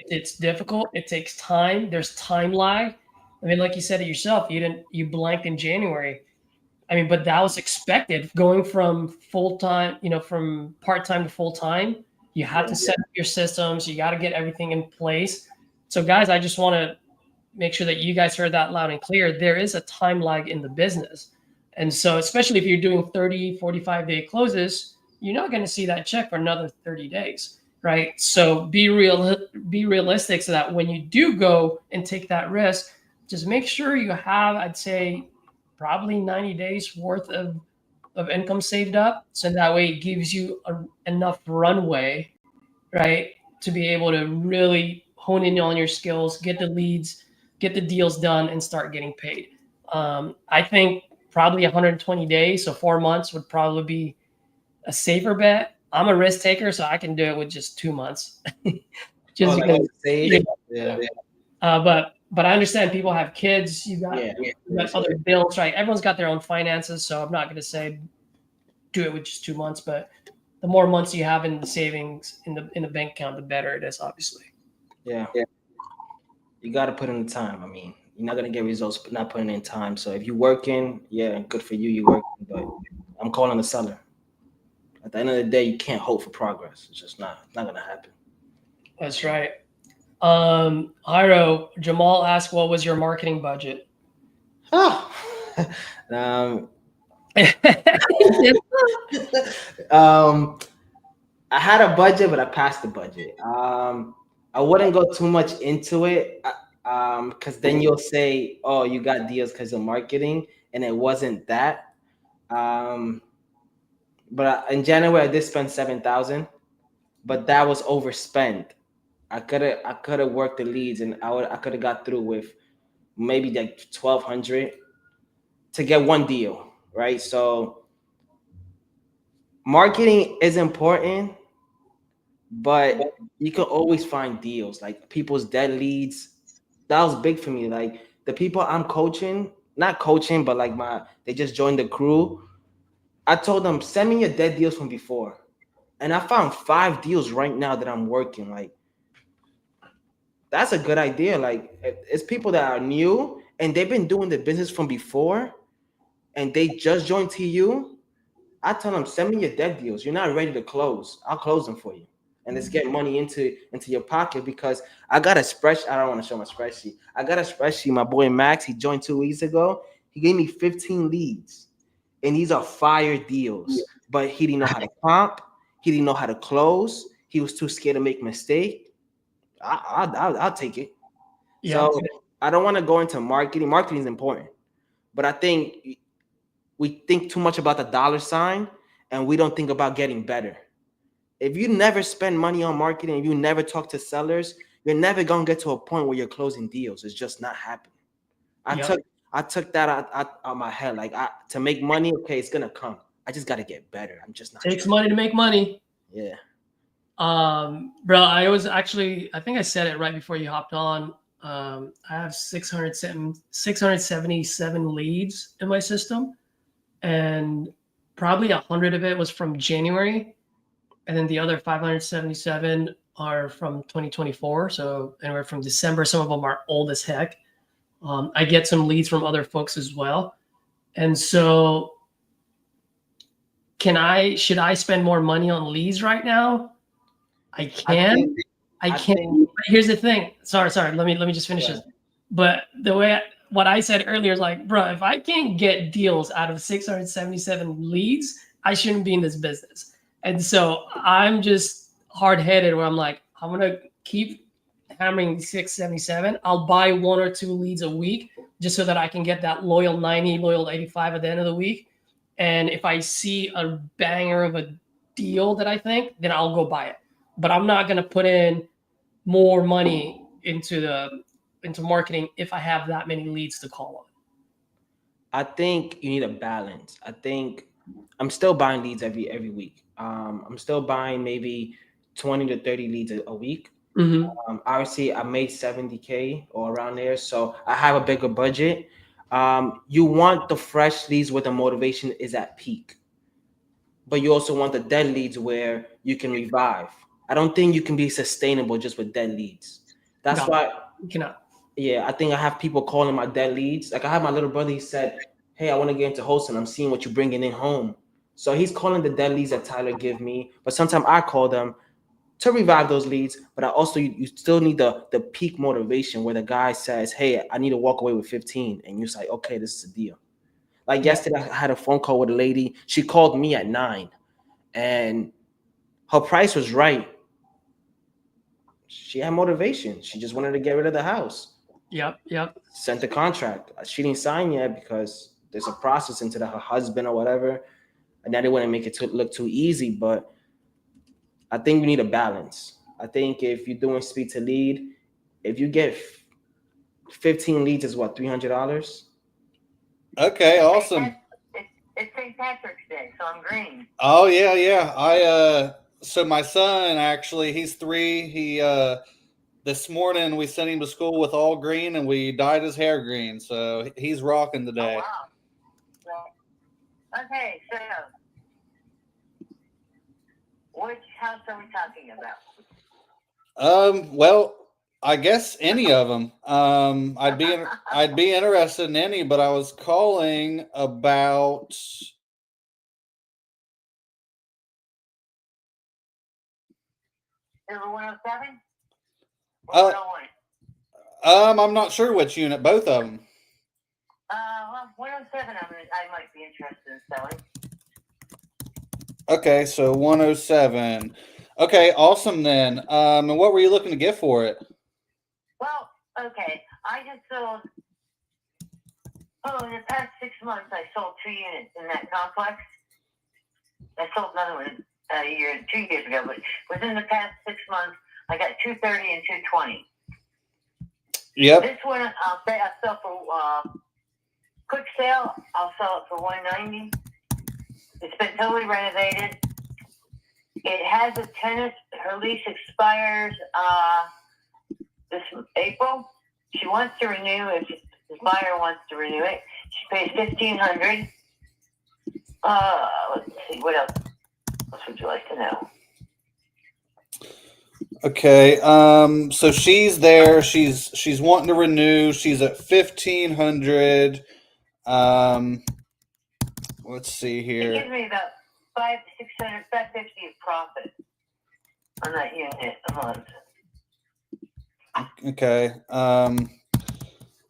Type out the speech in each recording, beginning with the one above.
it's difficult. It takes time. There's time lag. I mean, like you said it yourself, you blanked in January. I mean, but that was expected. Going from full time, from part time to full time, you had to set up your systems. You got to get everything in place. So, guys, I just want to make sure that you guys heard that loud and clear. There is a time lag in the business. And so, especially if you're doing 30, 45-day closes, you're not going to see that check for another 30 days, right? So be realistic so that when you do go and take that risk, just make sure you have, I'd say, probably 90 days worth of income saved up. So that way it gives you enough runway, right, to be able to really hone in on your skills, get the leads, get the deals done, and start getting paid. I think probably 120 days, so 4 months would probably be a safer bet. I'm a risk taker, so I can do it with just 2 months. Just because, yeah. But I understand people have kids. You got other bills, right? Everyone's got their own finances, so I'm not going to say do it with just 2 months. But the more months you have in the savings in the bank account, the better it is, obviously. Yeah. You got to put in the time. I mean, you're not going to get results but not putting in time. So if you're working, yeah, good for you. You're working, but I'm calling the seller. At the end of the day, you can't hope for progress. It's just not going to happen. That's right. Jairo, Jamal asked, what was your marketing budget? Oh. I had a budget, but I passed the budget. I wouldn't go too much into it because then you'll say, oh, you got deals because of marketing, and it wasn't that. But in January, I did spend 7,000, but that was overspent. I could have worked the leads, and I could have got through with maybe like 1,200 to get one deal, right? So marketing is important, but you can always find deals like people's dead leads. That was big for me. Like the people I'm coaching, not coaching, but like they just joined the crew. I told them, send me your dead deals from before. And I found 5 deals right now that I'm working. Like, that's a good idea. Like, it's people that are new and they've been doing the business from before and they just joined TU. I tell them, send me your dead deals. You're not ready to close. I'll close them for you. And let's get money into your pocket because I got a spreadsheet. I don't want to show my spreadsheet. I got a spreadsheet. My boy Max, he joined 2 weeks ago. He gave me 15 leads. And these are fire deals. But he didn't know how to comp. He didn't know how to close. He was too scared to make a mistake. I'll take it. Yeah. So I don't want to go into marketing. Marketing is important. But I think we think too much about the dollar sign and we don't think about getting better. If you never spend money on marketing, if you never talk to sellers, you're never going to get to a point where you're closing deals. It's just not happening. I took that out of my head. Like to make money, okay, it's going to come. I just got to get better. I'm just not. Takes money to make money. Yeah. Bro, I think I said it right before you hopped on. I have 677 leads in my system, and probably 100 of it was from January, and then the other 577 are from 2024. So anywhere from December. Some of them are old as heck. I get some leads from other folks as well, and so should I spend more money on leads right now? I can. Here's the thing. Sorry. Let me just finish this. But what I said earlier is like, bro, if I can't get deals out of 677 leads, I shouldn't be in this business. And so I'm just hard-headed where I'm like, I'm gonna keep hammering 677. I'll buy 1 or 2 leads a week just so that I can get that loyal 90, loyal 85 at the end of the week. And if I see a banger of a deal that I think, then I'll go buy it. But I'm not going to put in more money into marketing if I have that many leads to call on. I think you need a balance. I think I'm still buying leads every week. I'm still buying maybe 20 to 30 leads a week. Mm-hmm. Obviously, I made 70K or around there, so I have a bigger budget. You want the fresh leads where the motivation is at peak, but you also want the dead leads where you can revive. I don't think you can be sustainable just with dead leads. That's No. why, You cannot. yeah, I think I have people calling my dead leads. Like I have my little brother, he said, hey, I want to get into hosting. I'm seeing what you're bringing in home. So he's calling the dead leads that Tyler give me. But sometimes I call them to revive those leads. But I also, you still need the peak motivation where the guy says, hey, I need to walk away with 15. And you're like, okay, this is a deal. Like Yeah. yesterday, I had a phone call with a lady. She called me at 9 and her price was right. She had motivation. She just wanted to get rid of the house. Yep. Yep. Sent the contract. She didn't sign yet because there's a process into that her husband or whatever, and that they want to make it look too easy. But I think we need a balance. I think if you're doing speed to lead, if you get 15 leads, is what, $300? Okay, awesome. It's St. Patrick's Day, so I'm green. Oh yeah, yeah. So my son actually, he's 3. He this morning we sent him to school with all green, and we dyed his hair green, so he's rocking today. Oh, wow. Well, okay, so which house are we talking about? Well, I guess any of them. I'd be interested in any, but I was calling about. Number 107? Or 101? I'm not sure which unit. Both of them. Well, 107 I might be interested in selling. Okay, so 107. Okay, awesome then. And what were you looking to get for it? Well, okay, I just sold. Oh, in the past 6 months, I sold 2 units in that complex. I sold another one 2 years ago, but within the past 6 months, I got 230 and 220. Yep. This one, I'll sell for quick sale. I'll sell it for 190. It's been totally renovated. It has a tenant. Her lease expires this April. She wants to renew. If the buyer wants to renew it, she pays $1,500. Let's see. What else? What would you like to know? Okay. So she's there. She's wanting to renew. She's at 1,500. Let's see It here. gives me about $500 to $600, $550 of profit on that unit a month. Okay. And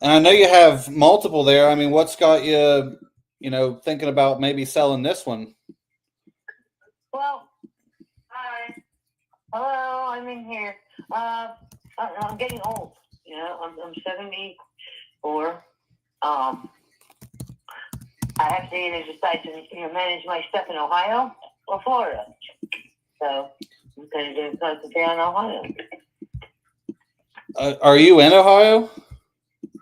I know you have multiple there. I mean, what's got you, thinking about maybe selling this one? Well, hi. Hello, I'm in here. I'm getting old. I'm 74. I have to either decide to manage my stuff in Ohio or Florida. So I'm going to concentrate on Ohio. Are you in Ohio?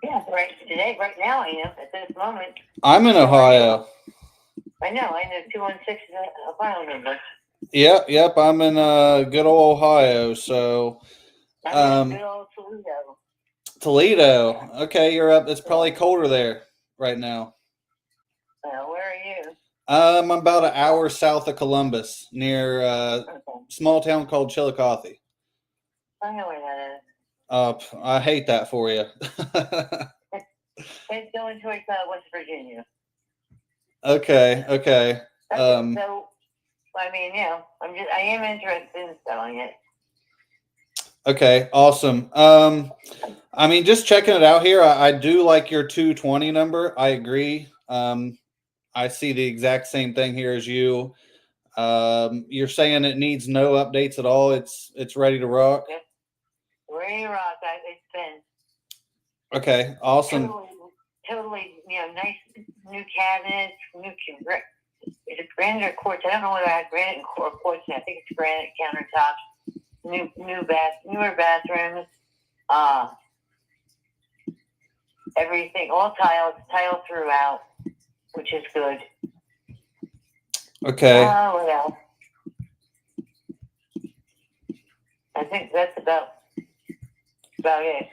Yeah, right now I am at this moment. I'm in Ohio. I know 216 is a Ohio number. Yep. I'm in good old Ohio. So, I'm in good old Toledo. Toledo. Okay, you're up. It's probably colder there right now. Where are you? I'm about an hour south of Columbus, near a small town called Chillicothe. I know where that is. I hate that for you. It's going towards West Virginia. Okay. So, I mean, I am interested in selling it. Okay, awesome. I mean, just checking it out here, I do like your 220 number. I agree. I see the exact same thing here as you. You're saying it needs no updates at all. It's ready to rock. Yep. Ready to rock. It's been Okay, awesome. Totally, nice new cabinets, is it granite or quartz? I don't know whether I have granite or quartz. I think it's granite countertops. Newer bathrooms. Everything, all tile throughout, which is good. Okay. What else? I think that's about it.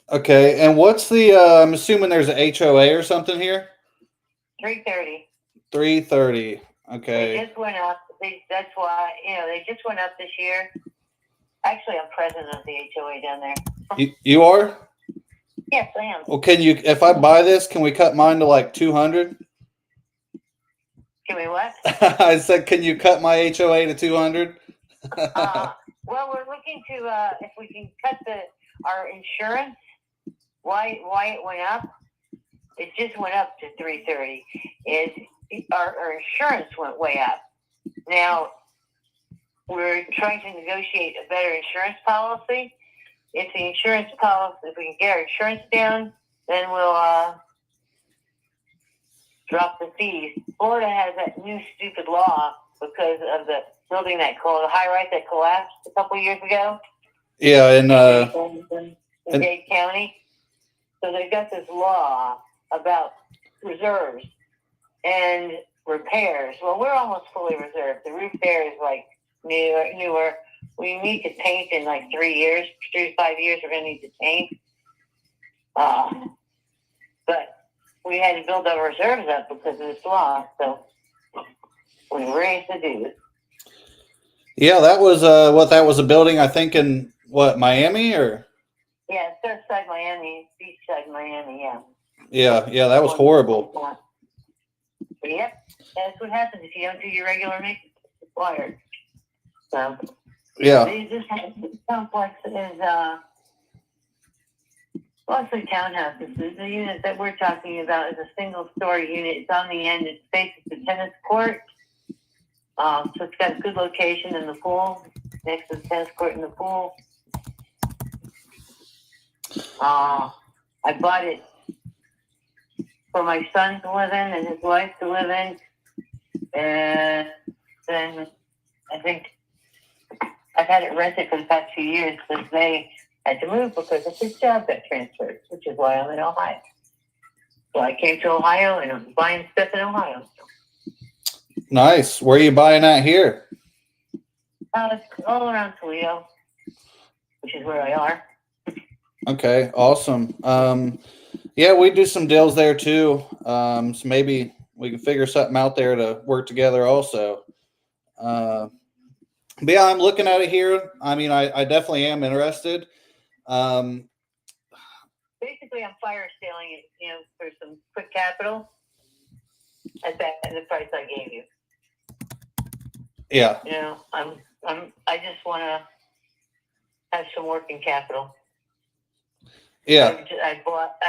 Okay, and what's the? I'm assuming there's a HOA or something here. 330. 330. Okay. They just went up. That's why they just went up this year. Actually, I'm president of the HOA down there. You are? Yes, I am. Well, can you, if I buy this, can we cut mine to like 200? Can we what? I said, can you cut my HOA to 200? Well, we're looking to if we can cut our insurance. Why it went up? It just went up to $330. Our insurance went way up. Now we're trying to negotiate a better insurance policy. If the insurance policy, if we can get our insurance down, then we'll drop the fees. Florida has that new stupid law because of the building the high-rise that collapsed a couple years ago. Yeah, and in Dade County. So they've got this law about reserves and repairs. Well, we're almost fully reserved. The roof there is like newer. We need to paint in like 3 years, 3 to 5 years. We're going to need to paint. But we had to build our reserves up because of this law. So we raised the dues. yeah, that was that was a building, I think, in Miami or? Yeah, Surfside, Miami, Beachside, Miami, yeah. Yeah, that was horrible. Yep, that's what happens if you don't do your regular maintenance required. So, Yeah. this complex is mostly townhouses. The unit that we're talking about is a single-story unit. It's on the end. It faces the tennis court. So it's got a good location in the pool, next to the tennis court and the pool. I bought it for my son to live in and his wife to live in. And then I think I've had it rented for the past few years because they had to move because of his job got transferred, which is why I'm in Ohio. So I came to Ohio and I'm buying stuff in Ohio. Nice. Where are you buying at here? It's all around Toledo, which is where I are. Okay, awesome. Yeah, we do some deals there too. So maybe we can figure something out there to work together also. But yeah, I'm looking at it here. I mean, I definitely am interested. Basically, I'm fire sailing it, for some quick capital at the price I gave you. Yeah. I just want to have some working capital. Yeah. I bought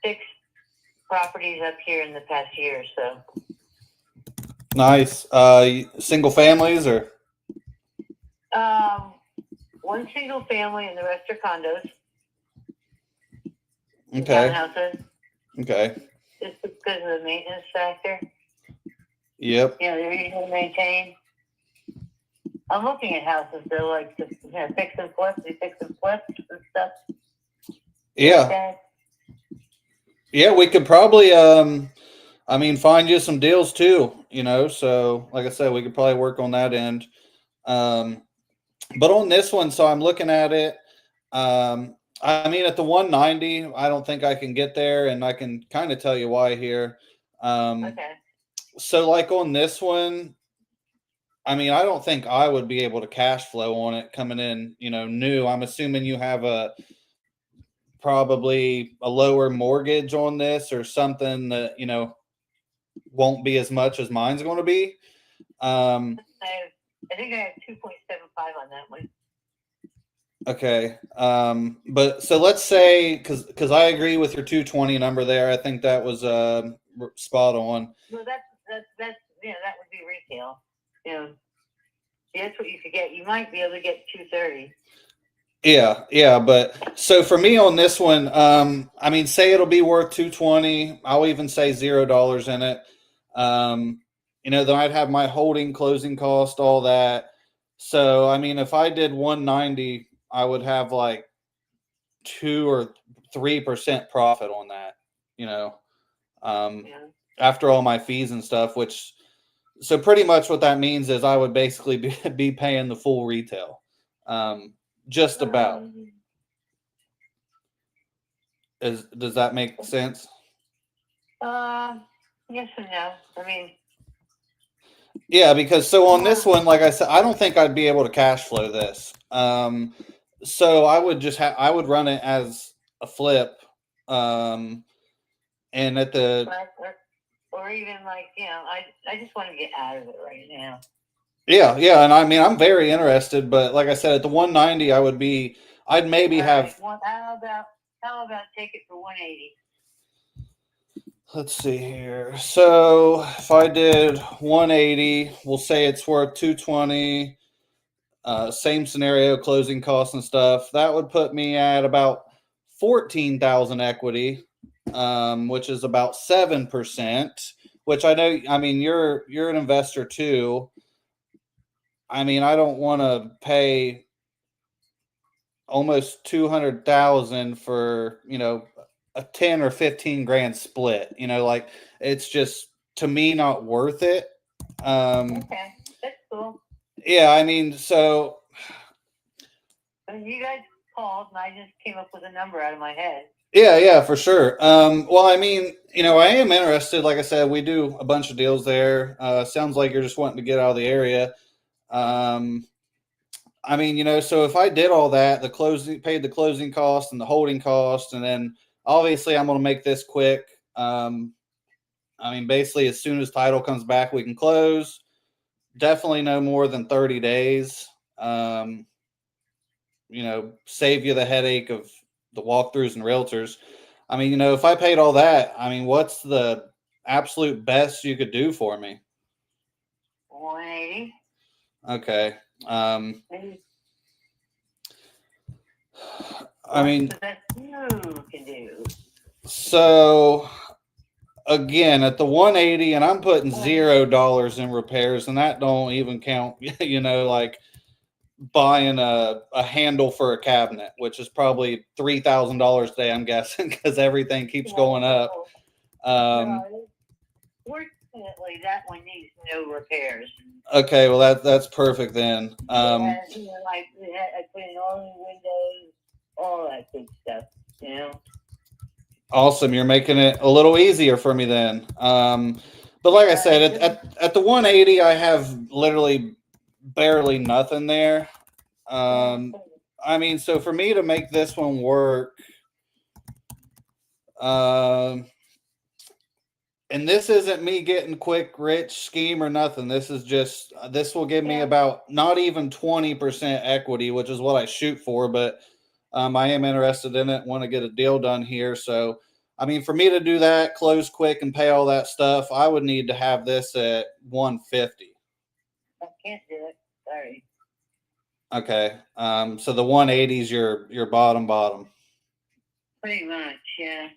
6 properties up here in the past year, so. Nice. Single families or? One single family and the rest are condos. Okay. Townhouses. Okay. Just because of the maintenance factor. Yep. They're easy to maintain. I'm looking at houses. They're like just fix and flip. They fix and flip and stuff. Yeah. Okay. Yeah, we could probably find you some deals too, so like I said, we could probably work on that end. But on this one, so I'm looking at it. At the 190, I don't think I can get there, and I can kind of tell you why here. Okay. So like on this one, I don't think I would be able to cash flow on it coming in, new. I'm assuming you have probably a lower mortgage on this or something that, won't be as much as mine's going to be. I think I have 2.75 on that one. Okay. But so let's say, cause I agree with your 220 number there. I think that was, spot on. Well, that's that would be retail. That's what you could get. You might be able to get 230. Yeah. But so for me on this one, say it'll be worth 220. I'll even say $0 in it. Then I'd have my holding, closing cost, all that. So, if I did 190, I would have like 2 or 3% profit on that, after all my fees and stuff, so pretty much what that means is I would basically be paying the full retail. Just about. Does that make sense? Yes and no. Yeah, because so on this one, like I said, I don't think I'd be able to cash flow this. So I would just I would run it as a flip. And at the or even like, I just want to get out of it right now. yeah, and I mean I'm very interested, but like I said, at the 190, I'd maybe All have. right, well, how about take it for 180? Let's see here. So if I did 180, we'll say it's worth 220. Same scenario, closing costs and stuff. That would put me at about 14,000 equity, which is about 7%. Which I know. I mean, you're an investor too. I mean, I don't want to pay almost 200,000 for a 10 or 15 grand split. Like it's just to me not worth it. Okay, that's cool. Yeah, I mean, so You guys called, and I just came up with a number out of my head. yeah, for sure. Well, I mean, I am interested. Like I said, we do a bunch of deals there. Sounds like you're just wanting to get out of the area. I mean, so if I did all that, paid the closing cost and the holding cost, and then obviously I'm going to make this quick. I mean, basically, as soon as title comes back, we can close. Definitely no more than 30 days. Save you the headache of the walkthroughs and realtors. I mean, if I paid all that, I mean, what's the absolute best you could do for me? 180. Okay. I What's mean, the best you can do? so again, at the 180, and I'm putting $0 in repairs, and that don't even count, like buying a handle for a cabinet, which is probably $3,000 today, I'm guessing, because everything keeps going up. Fortunately, that one needs no repairs. Okay, well that's perfect then. I put in all the windows, all that good stuff. Awesome, you're making it a little easier for me then. But like I said, at the 180, I have literally barely nothing there. I mean, so for me to make this one work, and this isn't me getting quick rich scheme or nothing. This is just this will give me about not even 20% equity, which is what I shoot for. But I am interested in it. Want to get a deal done here. So, I mean, for me to do that, close quick and pay all that stuff, I would need to have this at 150. I can't do it. Sorry. Okay. So the 180 is your bottom. Pretty much, yeah.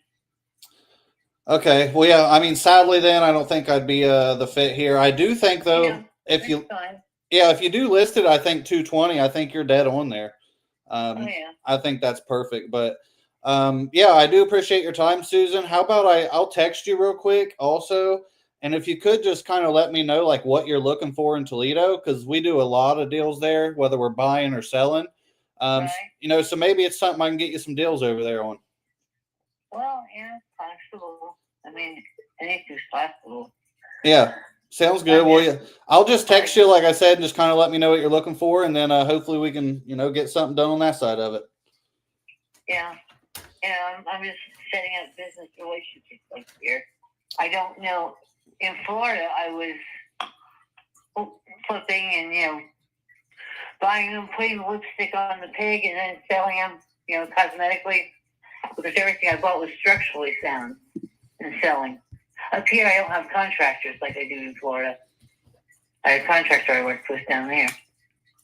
Okay. Well, yeah. I mean, sadly, then I don't think I'd be the fit here. I do think though, if you do list it, I think 220. I think you're dead on there. I think that's perfect. But yeah, I do appreciate your time, Susan. How about I'll text you real quick also, and if you could just kind of let me know like what you're looking for in Toledo, because we do a lot of deals there, whether we're buying or selling. Right. So maybe it's something I can get you some deals over there on. Well, yeah, possible. I mean, anything's possible. Yeah, sounds good. Well, yeah, I'll just text you, like I said, and just kind of let me know what you're looking for, and then hopefully we can, get something done on that side of it. Yeah, I'm just setting up business relationships like here. I don't know. In Florida, I was flipping and buying them, putting lipstick on the pig, and then selling them, cosmetically, because everything I bought was structurally sound and selling. Up here, I don't have contractors like I do in Florida. I have a contractor I work with down there.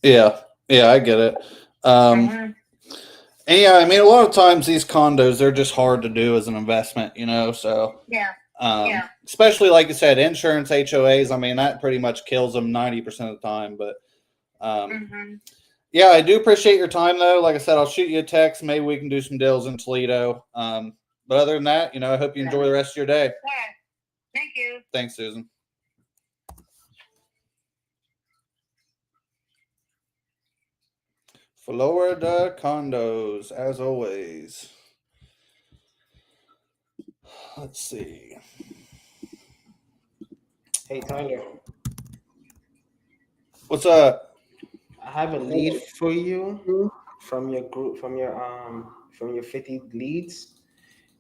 Yeah, I get it. And yeah, I mean, a lot of times these condos, they're just hard to do as an investment, so. Yeah. Especially like you said, insurance, HOAs, I mean, that pretty much kills them 90% of the time. But yeah, I do appreciate your time, though. Like I said, I'll shoot you a text. Maybe we can do some deals in Toledo. But other than that, I hope you enjoy the rest of your day. All right. Thank you. Thanks, Susan. Florida condos, as always. Let's see. Hey, Tyler. What's up? I have a lead for you from your group, from your 50 leads.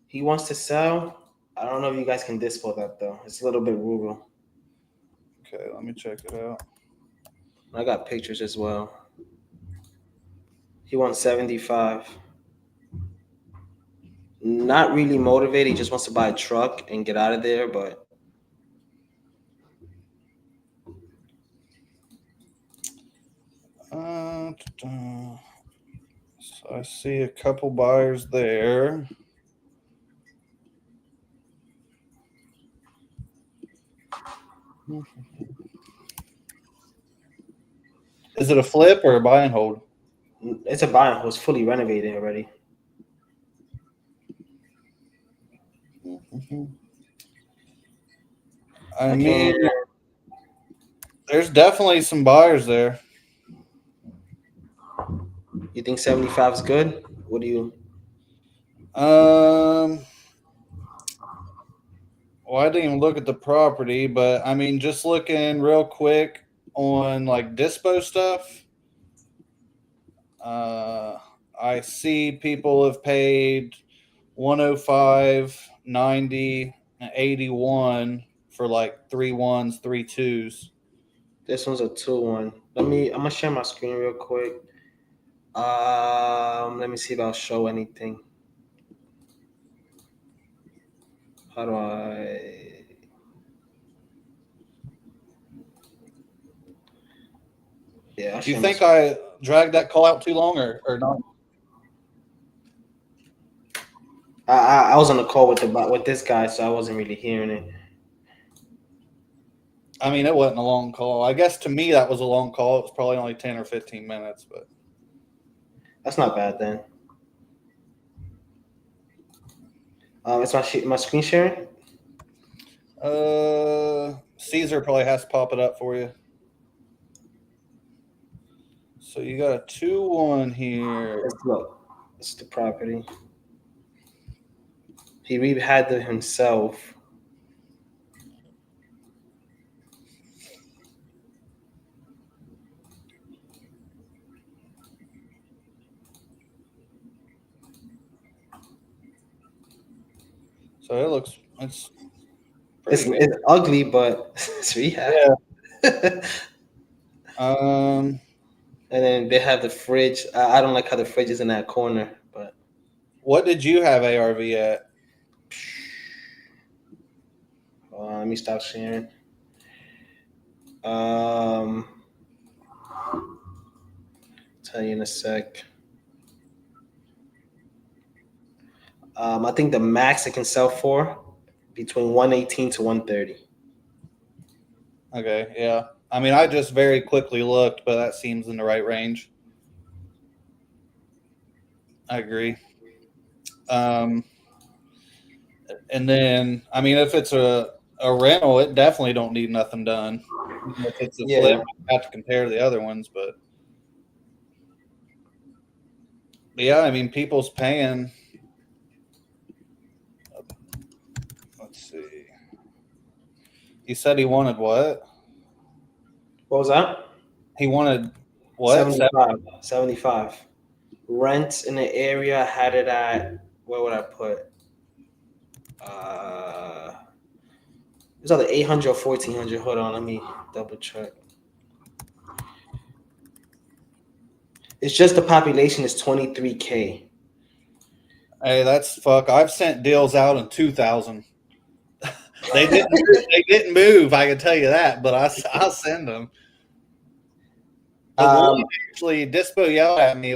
He wants to sell. I don't know if you guys can dispo that though. It's a little bit rural. Okay, let me check it out. I got pictures as well. He wants 75. Not really motivated. He just wants to buy a truck and get out of there. But So I see a couple buyers there. Is it a flip or a buy and hold? it's a buy and hold. It's fully renovated already. I mean, there's definitely some buyers there. You think 75 is good? What do you? Well, I didn't even look at the property, but I mean, just looking real quick on like dispo stuff. I see people have paid 105, 90, and 81 for like 3 1s, 3 2s. This one's a 2-1. I'm gonna share my screen real quick. Let me see if I'll show anything. How do I? Yeah. Do you think I dragged that call out too long or not? I was on the call with this guy, so I wasn't really hearing it. I mean, it wasn't a long call. I guess to me that was a long call. It was probably only 10 or 15 minutes, but That's not bad then. It's my screen sharing. Caesar probably has to pop it up for you. So you got a 2-1 here. Let's look. This is the property. He had it himself. So it's It's ugly, but it's rehab. Yeah. And then they have the fridge. I don't like how the fridge is in that corner, but What did you have ARV at? let me stop sharing. Tell you in a sec. I think the max it can sell for between 118 to 130. Okay, yeah. I mean, I just very quickly looked, but that seems in the right range. I agree. And then, I mean, if it's a rental, it definitely don't need nothing done. If it's a flip, you have to compare to the other ones, but yeah, I mean, people's paying. Let's see. He said he wanted what? What was that? He wanted what? 75. Rent in the area had it at, where would I put? It's either 800 or 1400. Hold on, let me double check. It's just the population is 23K. Hey, that's fuck. I've sent deals out in 2000. They didn't move. I can tell you that, but I'll send them. The one actually dispo yelled at me.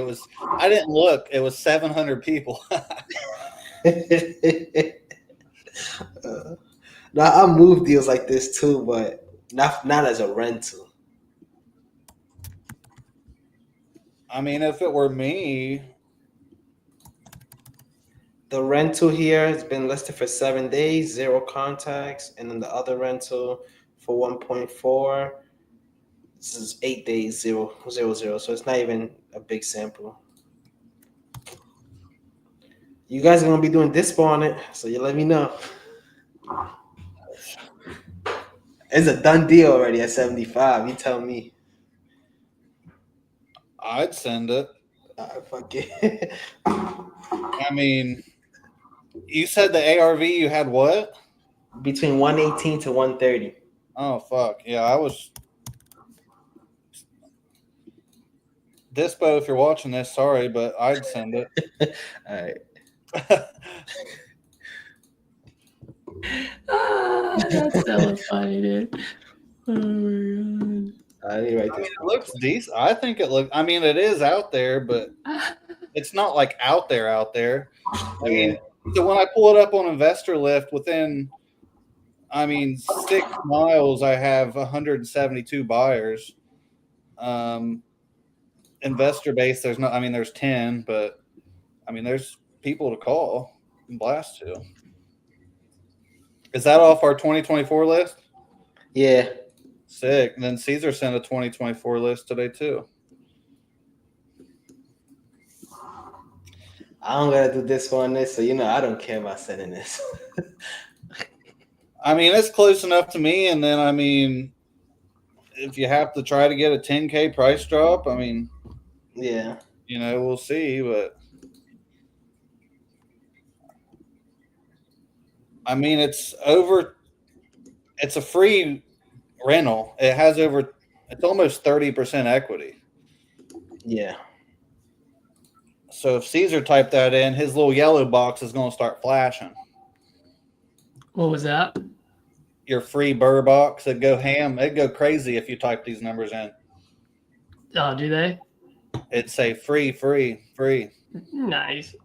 I didn't look. It was 700 people. Now I move deals like this too, but not as a rental. I mean, if it were me, the rental here has been listed for 7 days, 0 contacts, and then the other rental for 1.4. This is 8 days, 0, 0, 0. So it's not even a big sample. You guys are gonna be doing dispo on it, so you let me know. It's a done deal already at 75. You tell me. I'd send it. Fuck it. I mean, you said the ARV you had what? Between 118 to 130. Oh fuck. Yeah, I was Dispo, if you're watching this, sorry, but I'd send it. All right. That's so funny, dude. Oh my I need to write I this. mean, it looks decent. I think it looks. I mean, it is out there, but god. it's not like out there. I mean, so when I pull it up on Investor Lift, within, 6 miles, I have 172 buyers. Investor base, there's no. I mean, there's 10, but I mean, there's people to call and blast to. Is that off our 2024 list? Yeah. Sick. And then Caesar sent a 2024 list today too. I don't gotta do this one, this, so I don't care about sending this. I mean, it's close enough to me. And then, I mean, if you have to try to get a 10K price drop, I mean, Yeah. we'll see. But I mean, it's a free rental. It has it's almost 30% equity. Yeah. So if Caesar typed that in, his little yellow box is going to start flashing. What was that? Your free Burr box, it'd go ham. It'd go crazy if you type these numbers in. Oh, do they? It'd say free, free, free. Nice.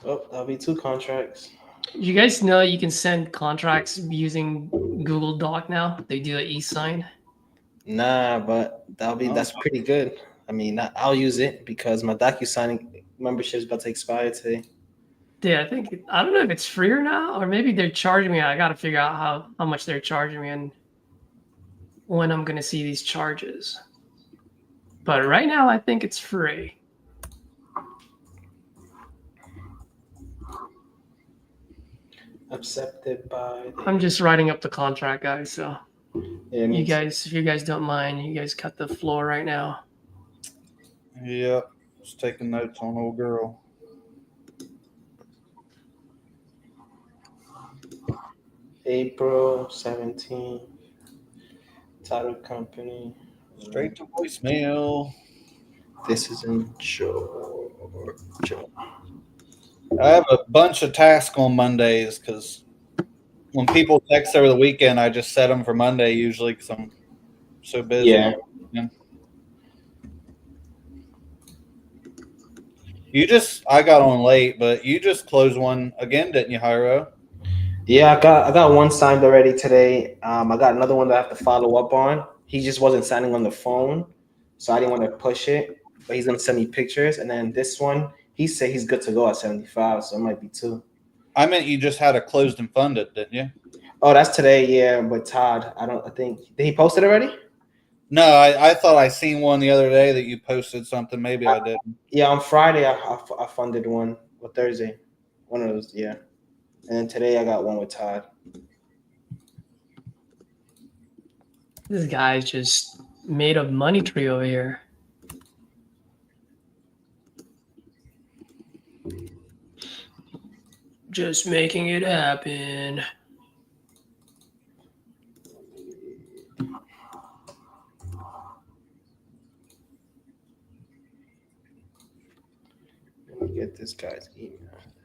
Oh, that'll be 2 contracts. You guys know you can send contracts using Google Doc now? They do an e-sign. Nah, but that's pretty good. I mean, I'll use it because my DocuSign membership is about to expire today. Yeah, I don't know if it's free or not, or maybe they're charging me. I got to figure out how much they're charging me and when I'm going to see these charges. But right now, I think it's free. Accepted by. I'm just writing up the contract, guys. So Yeah, if you guys don't mind, you guys cut the floor right now. Yep. Just taking notes on old girl. April 17th. Title company. Straight to voicemail. This is in Georgia. I have a bunch of tasks on Mondays because when people text over the weekend, I just set them for Monday usually because I'm so busy. Yeah. I got on late, but you just closed one again, didn't you, Hyro? Yeah, I got one signed already today. I got another one that I have to follow up on. He just wasn't signing on the phone, so I didn't want to push it. But he's gonna send me pictures, and then this one, he said he's good to go at 75, so it might be 2. I meant you just had a closed and funded, didn't you? Oh, that's today, yeah. But Todd, I think did he post it already? No, I thought I seen one the other day that you posted something. Maybe I didn't. Yeah, on Friday I funded one, or Thursday, one of those, yeah. And then today I got one with Todd. This guy's just made a money tree over here. Just making it happen. Let me get this guy's email.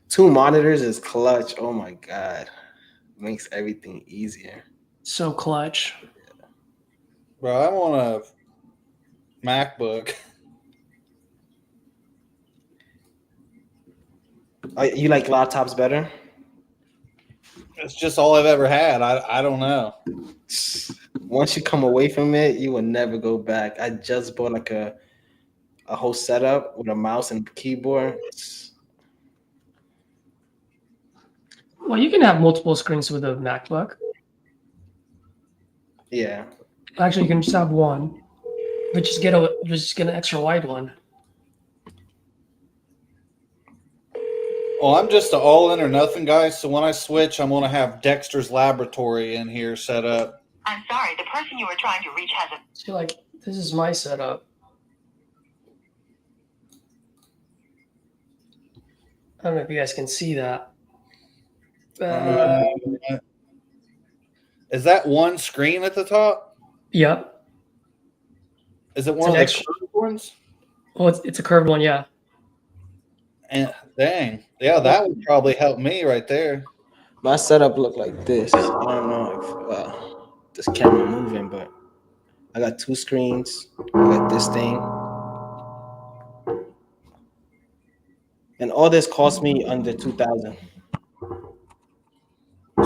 2 monitors is clutch. Oh my god, makes everything easier. So clutch. Bro, I want a MacBook. You like laptops better? It's just all I've ever had. I don't know. Once you come away from it, you will never go back. I just bought like a whole setup with a mouse and keyboard. Well, you can have multiple screens with a MacBook. Yeah. Actually, you can just have one, but just get an extra wide one. Well, I'm just an all in or nothing guy. So when I switch, I'm going to have Dexter's Laboratory in here set up. I'm sorry, the person you were trying to reach has a... See, like, this is my setup. I don't know if you guys can see that. Is that one screen at the top? Yep. Is it one of the curved ones? Oh, it's a curved one, yeah. And dang, yeah, that would probably help me right there. My setup looked like this. I don't know if this camera moving, but I got 2 screens. I got this thing. And all this cost me under 2,000.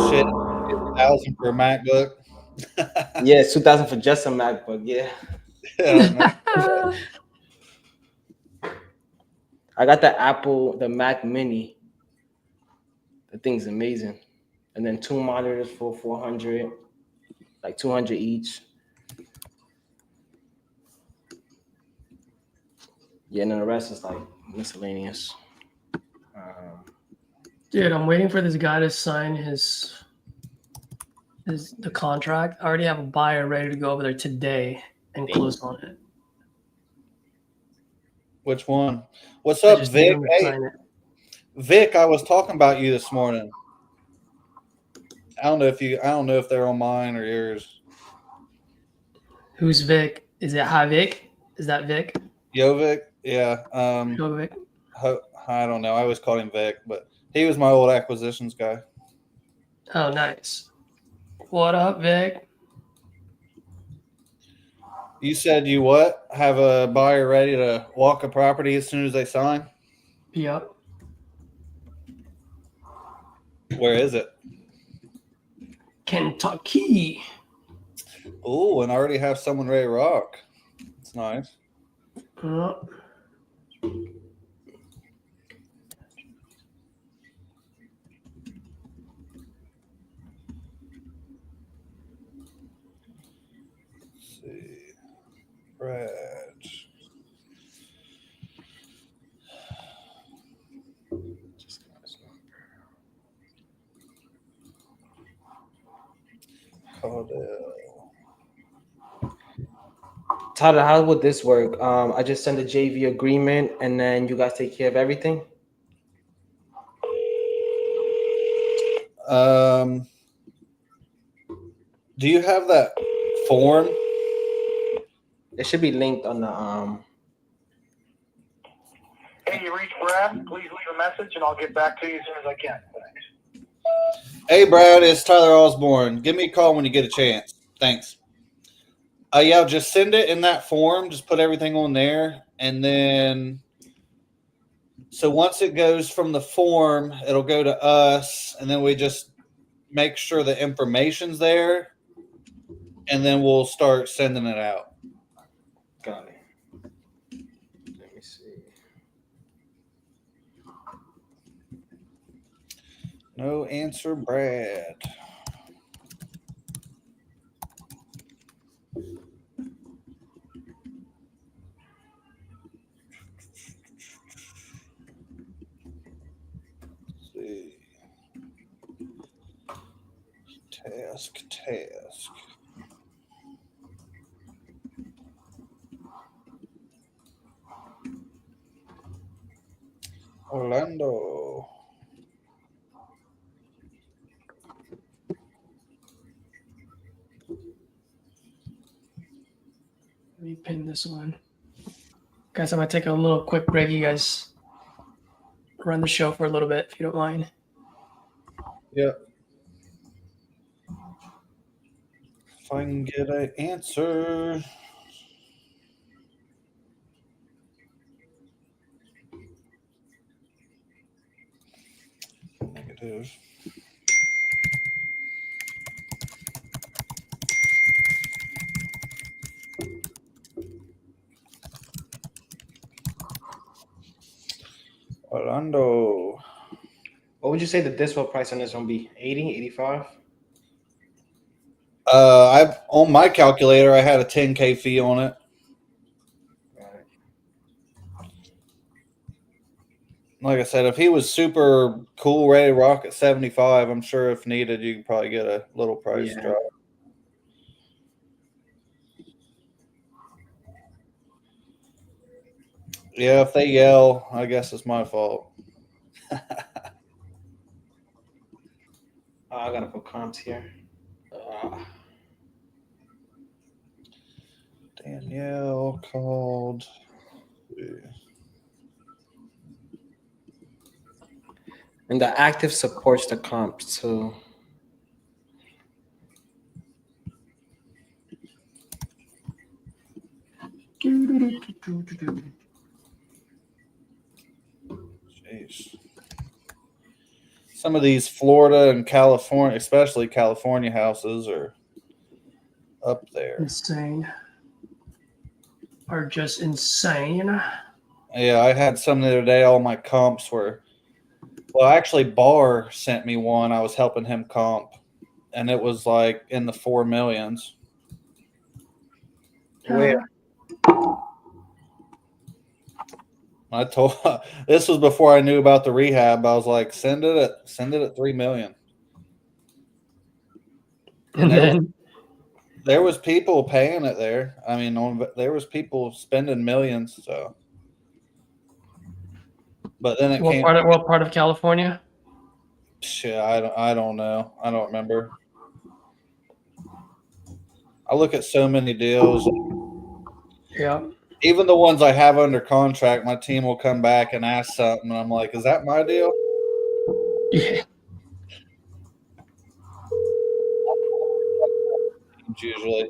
Shit, 1,000 for a MacBook. Yeah, it's 2,000 for just a MacBook. Yeah. Yeah, I got the Mac Mini. The thing's amazing. And then 2 monitors for 400, like 200 each. Yeah, and then the rest is like miscellaneous. Dude, I'm waiting for this guy to sign the contract. I already have a buyer ready to go over there today and close on it. Which one? What's I up, just need Vic? him to Hey, sign it. Vic, I was talking about you this morning. I don't know if they're on mine or yours. Who's Vic? Is it Hi Vic? Is that Vic? Yo, Vic? Yeah. Go Vic. I don't know. I always called him Vic, but he was my old acquisitions guy. Oh, nice. What up, Vic? You said you what? Have a buyer ready to walk a property as soon as they sign? Yep. Where is it? Kentucky. Oh, and I already have someone ready to rock. That's nice. Let's see. Brad. Caudell. Tyler, how would this work? I just send a JV agreement and then you guys take care of everything? Do you have that form? It should be linked on the Hey, you reached Brad. Please leave a message and I'll get back to you as soon as I can. Thanks. Hey, Brad, it's Tyler Osborne. Give me a call when you get a chance. Thanks. Yeah, just send it in that form. Just put everything on there. And then, so once it goes from the form, it'll go to us. And then we just make sure the information's there. And then we'll start sending it out. Got it. Let me see. No answer, Brad. Let's see. Task. Orlando. Let me pin this one. Guys, I'm going to take a little quick break. You guys run the show for a little bit, if you don't mind. Yep. If I can get an answer. Negative. Orlando. What would you say the dispo price on this one be? 80, 85? I've on my calculator I had a 10K fee on it. Like I said, if he was super cool, ready to rock at 75, I'm sure if needed, you could probably get a little price drop. Yeah, if they yell, I guess it's my fault. I gotta put comps here. Danielle called. And the active supports the comps too. Jeez. Some of these Florida and California, especially California houses, are up there. Insane. Are just insane. Yeah, I had some the other day. All my comps were. Well, actually, Barr sent me one. I was helping him comp, and it was like in the 4 millions. Where? I told this was before I knew about the rehab. I was like, send it at 3 million. And then There was people paying it there. I mean, there was people spending millions. So, but then it came. what part of California? Shit, I don't know. I don't remember. I look at so many deals. Yeah. Even the ones I have under contract, my team will come back and ask something, and I'm like, "Is that my deal?" Yeah. Usually.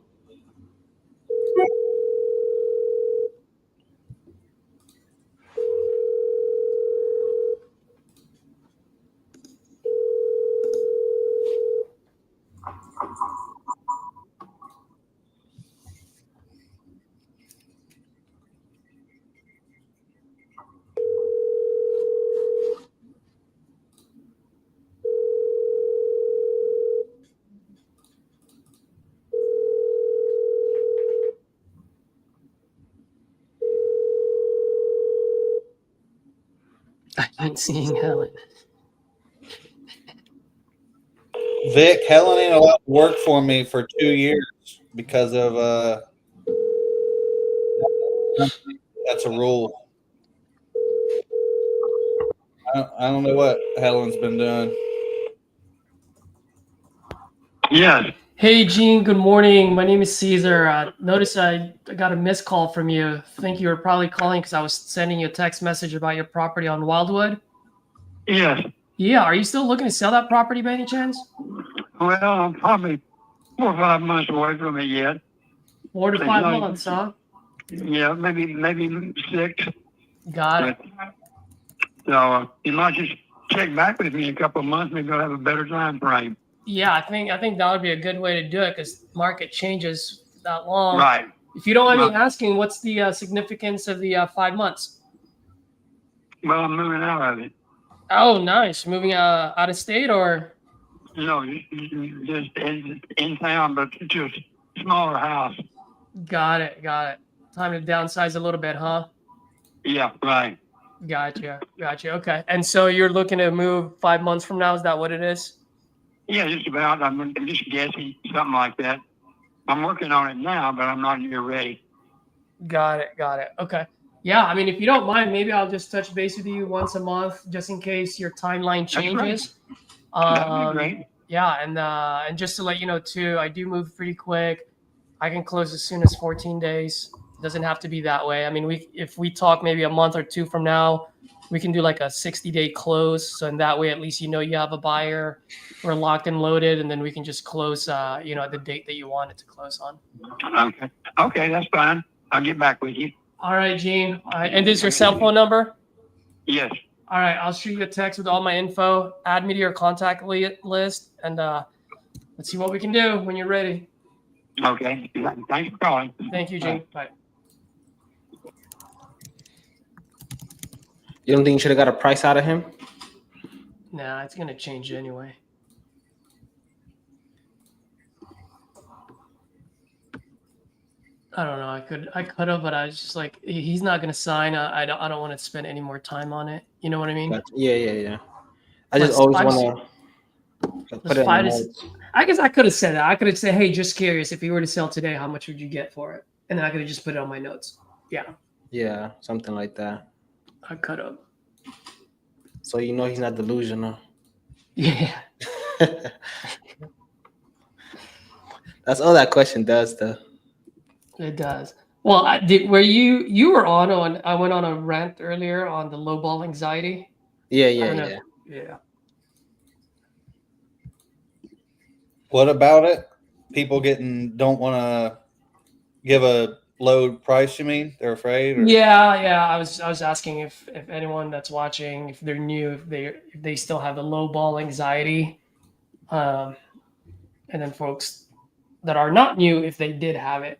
I've been seeing Helen. Vic, Helen ain't allowed to work for me for 2 years because of that's a rule. I don't know what Helen's been doing. Yes. Hey, Gene. Good morning. My name is Caesar. Notice I got a missed call from you. I think you were probably calling because I was sending you a text message about your property on Wildwood. Yes. Yeah. Are you still looking to sell that property by any chance? Well, I'm probably 4 or 5 months away from it yet. 4 to 5 months, huh? Yeah, maybe 6. Got it. So you might just check back with me in a couple of months. Maybe I'll have a better time frame. Yeah, I think that would be a good way to do it because market changes that long. Right. If you don't mind me asking, what's the significance of the 5 months? Well, I'm moving out of it. Oh, nice. Moving out of state or? No, just in town, but just smaller house. Got it. Time to downsize a little bit, huh? Yeah, right. Gotcha. Okay. And so you're looking to move 5 months from now? Is that what it is? Yeah, just about. I'm just guessing, something like that. I'm working on it now, but I'm not near ready. Got it. Okay. Yeah, I mean, if you don't mind, maybe I'll just touch base with you once a month, just in case your timeline changes. That'd be great. Yeah, and just to let you know too, I do move pretty quick. I can close as soon as 14 days. It doesn't have to be that way. I mean, if we talk maybe a month or two from now, we can do like a 60-day close. So in that way, at least you know you have a buyer. We're locked and loaded, and then we can just close, at the date that you want it to close on. Okay, that's fine. I'll get back with you. All right, Gene. All right, and this is your cell phone number? Yes. All right, I'll shoot you a text with all my info. Add me to your contact list, and let's see what we can do when you're ready. Okay. Thanks for calling. Thank you, Gene. Bye. You don't think you should have got a price out of him? Nah, it's gonna change anyway. I don't know. I could have, but I was just like, he's not gonna sign. I don't want to spend any more time on it. You know what I mean? Yeah. I just always want to put it in the notes. I guess I could have said that. I could have said, hey, just curious, if you were to sell today, how much would you get for it? And then I could have just put it on my notes. Yeah. Yeah, something like that. I cut up. So you know he's not delusional. Yeah. That's all that question does, though. It does. Well, I did. Were you were on? I went on a rant earlier on the low ball anxiety. Yeah, I yeah, don't know. yeah. Yeah. What about it? People don't want to give a low price. You mean they're afraid, or Yeah. I was asking if anyone that's watching, if they're new, if they still have the low ball anxiety, um, and then folks that are not new, if they did have it,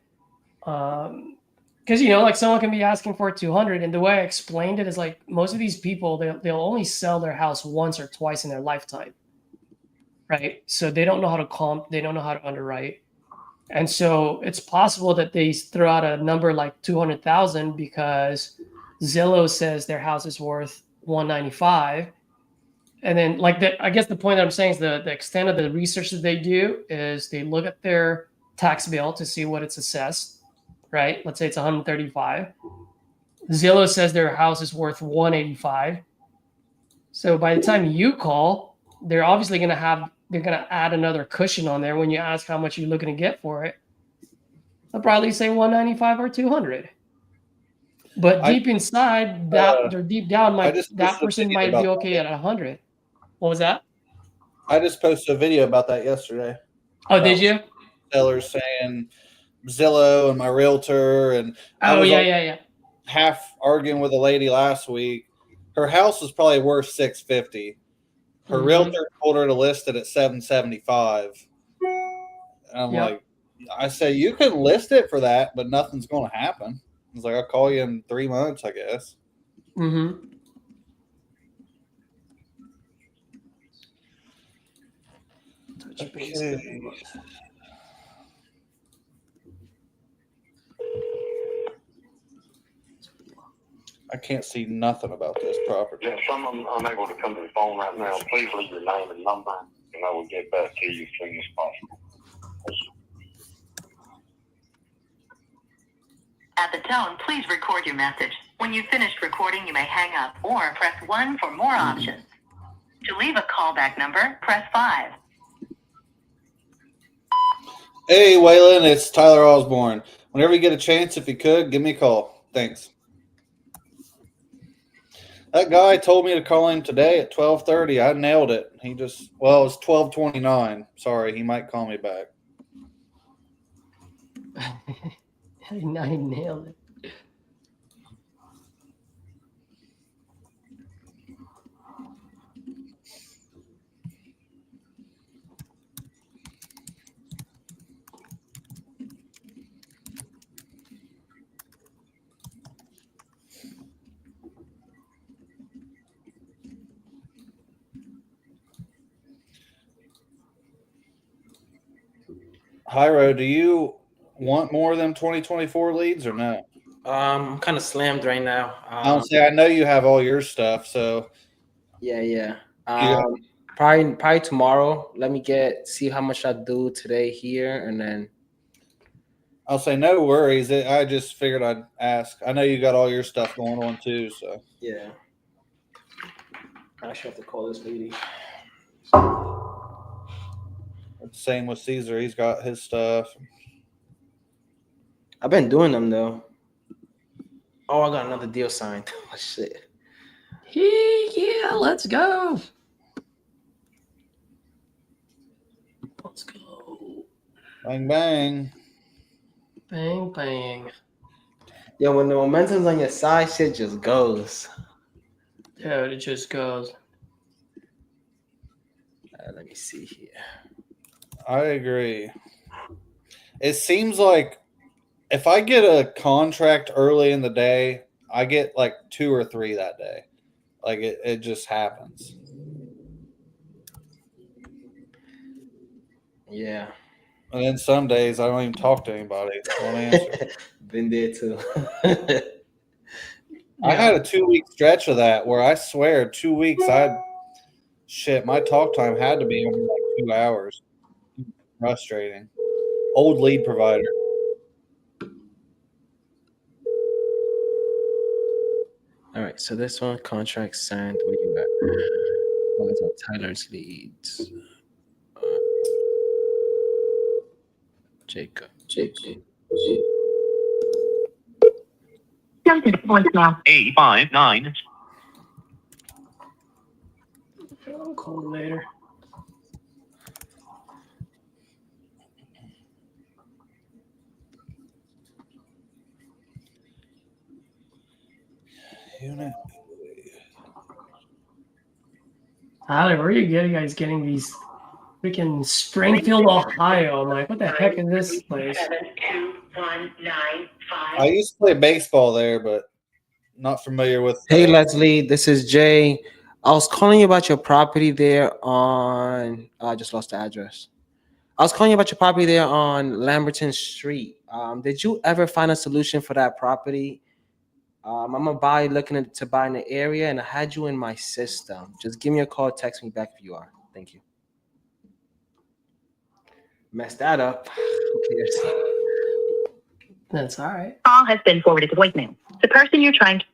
because like someone can be asking for 200, and the way I explained it is like most of these people they'll only sell their house once or twice in their lifetime, right? So they don't know how to comp, they don't know how to underwrite. And so it's possible that they throw out a number like 200,000 because Zillow says their house is worth 195. And then like I guess the point that I'm saying is the extent of the research that they do is they look at their tax bill to see what it's assessed, right? Let's say it's 135. Zillow says their house is worth 185. So by the time you call, they're obviously they're gonna add another cushion on there when you ask how much you're looking to get for it. They'll probably say 195 or 200. But I deep inside, that they're deep down, I just that posted a person video might about be okay at 100. What was that? I just posted a video about that yesterday. Oh, did About you? sellers saying Zillow and my realtor, and I Oh, was yeah. half arguing with a lady last week. Her house was probably worth 650. Her Mhm. realtor told her to list it at 775. And I'm Yep. like, I say you can list it for that, but nothing's going to happen. He's like, I'll call you in 3 months, I guess. Mm-hmm. Touch base. Okay. I can't see nothing about this property. Yes, I'm unable to come to the phone right now. Please leave your name and number, and I will get back to you as soon as possible. At the tone, please record your message. When you've finished recording, you may hang up or press 1 for more options. To leave a callback number, press 5. Hey, Waylon, it's Tyler Osborne. Whenever you get a chance, if you could, give me a call. Thanks. That guy told me to call him today at 12:30. I nailed it. It was 12:29. Sorry, he might call me back. I nailed it. Hyro, do you want more than 2024 leads or no? I'm kind of slammed right now. I know you have all your stuff, so Yeah. Yeah. Probably tomorrow. Let me see how much I do today here, and then I'll say no worries. I just figured I'd ask. I know you got all your stuff going on too, so yeah. I should have to call this lady. same with Caesar. He's got his stuff. I've been doing them though. Oh, I got another deal signed. Oh, shit. Yeah, let's go. Let's go. Bang bang. Bang, bang. Yeah, when the momentum's on your side, shit just goes. Dude, it just goes. Let me see here. I agree. It seems like if I get a contract early in the day, I get like 2 or 3 that day. Like it just happens. Yeah. And then some days I don't even talk to anybody. Don't answer. Been there too. I had a 2-week stretch of that where I swear 2 weeks my talk time had to be under like 2 hours. Frustrating. Old lead provider. All right, so this one contract signed. Where you at? Oh, it's on Tyler's leads. Jacob. Come to the voicemail. 859. I'll call him later. Unit. Tyler, where are you guys getting these freaking Springfield, Ohio? I'm like, what the heck is this place? 72195. I used to play baseball there, but not familiar with. Hey, Leslie, this is Jay. I was calling you about your property there on. I just lost the address. I was calling you about your property there on Lamberton Street. Did you ever find a solution for that property? I'm a buyer looking to buy in the area, and I had you in my system. Just give me a call, text me back if you are. Thank you. Messed that up. Who cares? That's all right. Call has been forwarded to voicemail. The person you're trying to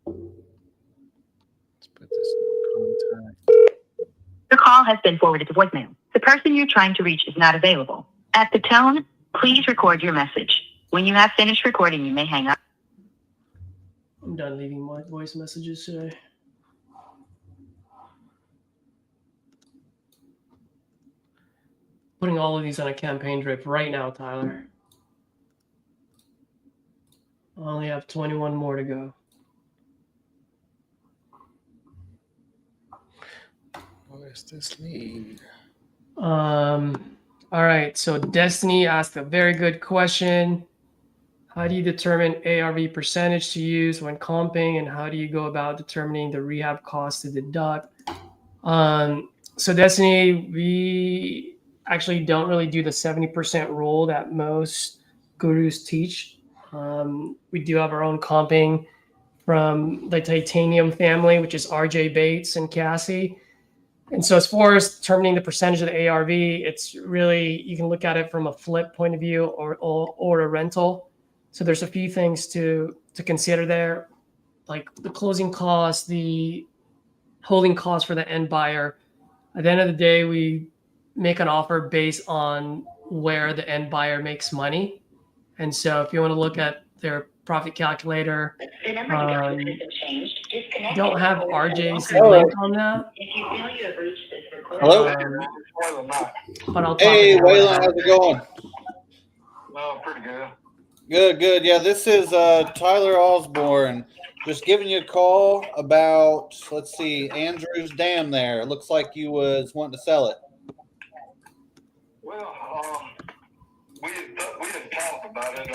Let's put this in contact. Your call has been forwarded to voicemail. The person you're trying to reach is not available. At the tone, please record your message. When you have finished recording, you may hang up. I'm done leaving my voice messages today. Putting all of these on a campaign drip right now, Tyler. I only have 21 more to go. Where's this lead? All right. So Destiny asked a very good question. How do you determine ARV percentage to use when comping, and how do you go about determining the rehab cost to deduct? So Destiny, we actually don't really do the 70% rule that most gurus teach. We do have our own comping from the Titanium family, which is RJ Bates and Cassie. And so as far as determining the percentage of the ARV, it's really, you can look at it from a flip point of view or a rental. So there's a few things to consider there, like the closing costs, the holding costs for the end buyer. At the end of the day, we make an offer based on where the end buyer makes money. And so if you want to look at their profit calculator, The number you dialed has been changed. Disconnect. don't have RJ's Hello. link on that. If you feel you have reached this recording. Hello? But I'll talk Hey, about Waylon, that. how's it going? No, pretty good. Good. Yeah, this is Tyler Osborne. Just giving you a call about, let's see, Andrew's Dam there. It looks like you was wanting to sell it. Well, we didn't talk about it.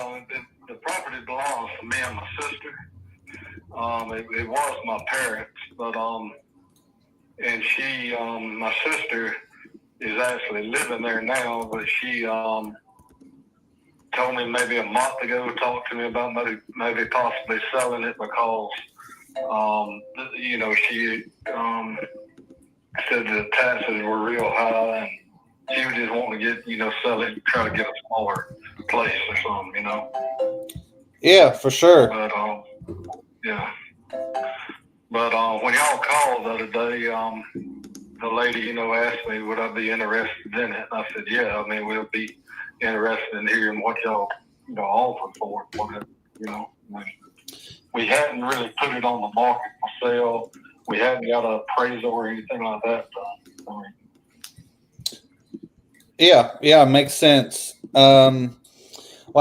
The property belongs to me and my sister. It was my parents, but and she, my sister, is actually living there now. But she told me maybe a month ago, talked to me about maybe possibly selling it because she said the taxes were real high and she was just wanting to get, sell it, try to get a smaller place or something, Yeah, for sure. But, yeah. But when y'all called the other day, the lady, asked me would I be interested in it. I said, yeah, we'll be interested in hearing what y'all, offer for it. We hadn't really put it on the market for sale. We hadn't got an appraisal or anything like that done. Yeah, makes sense. Well,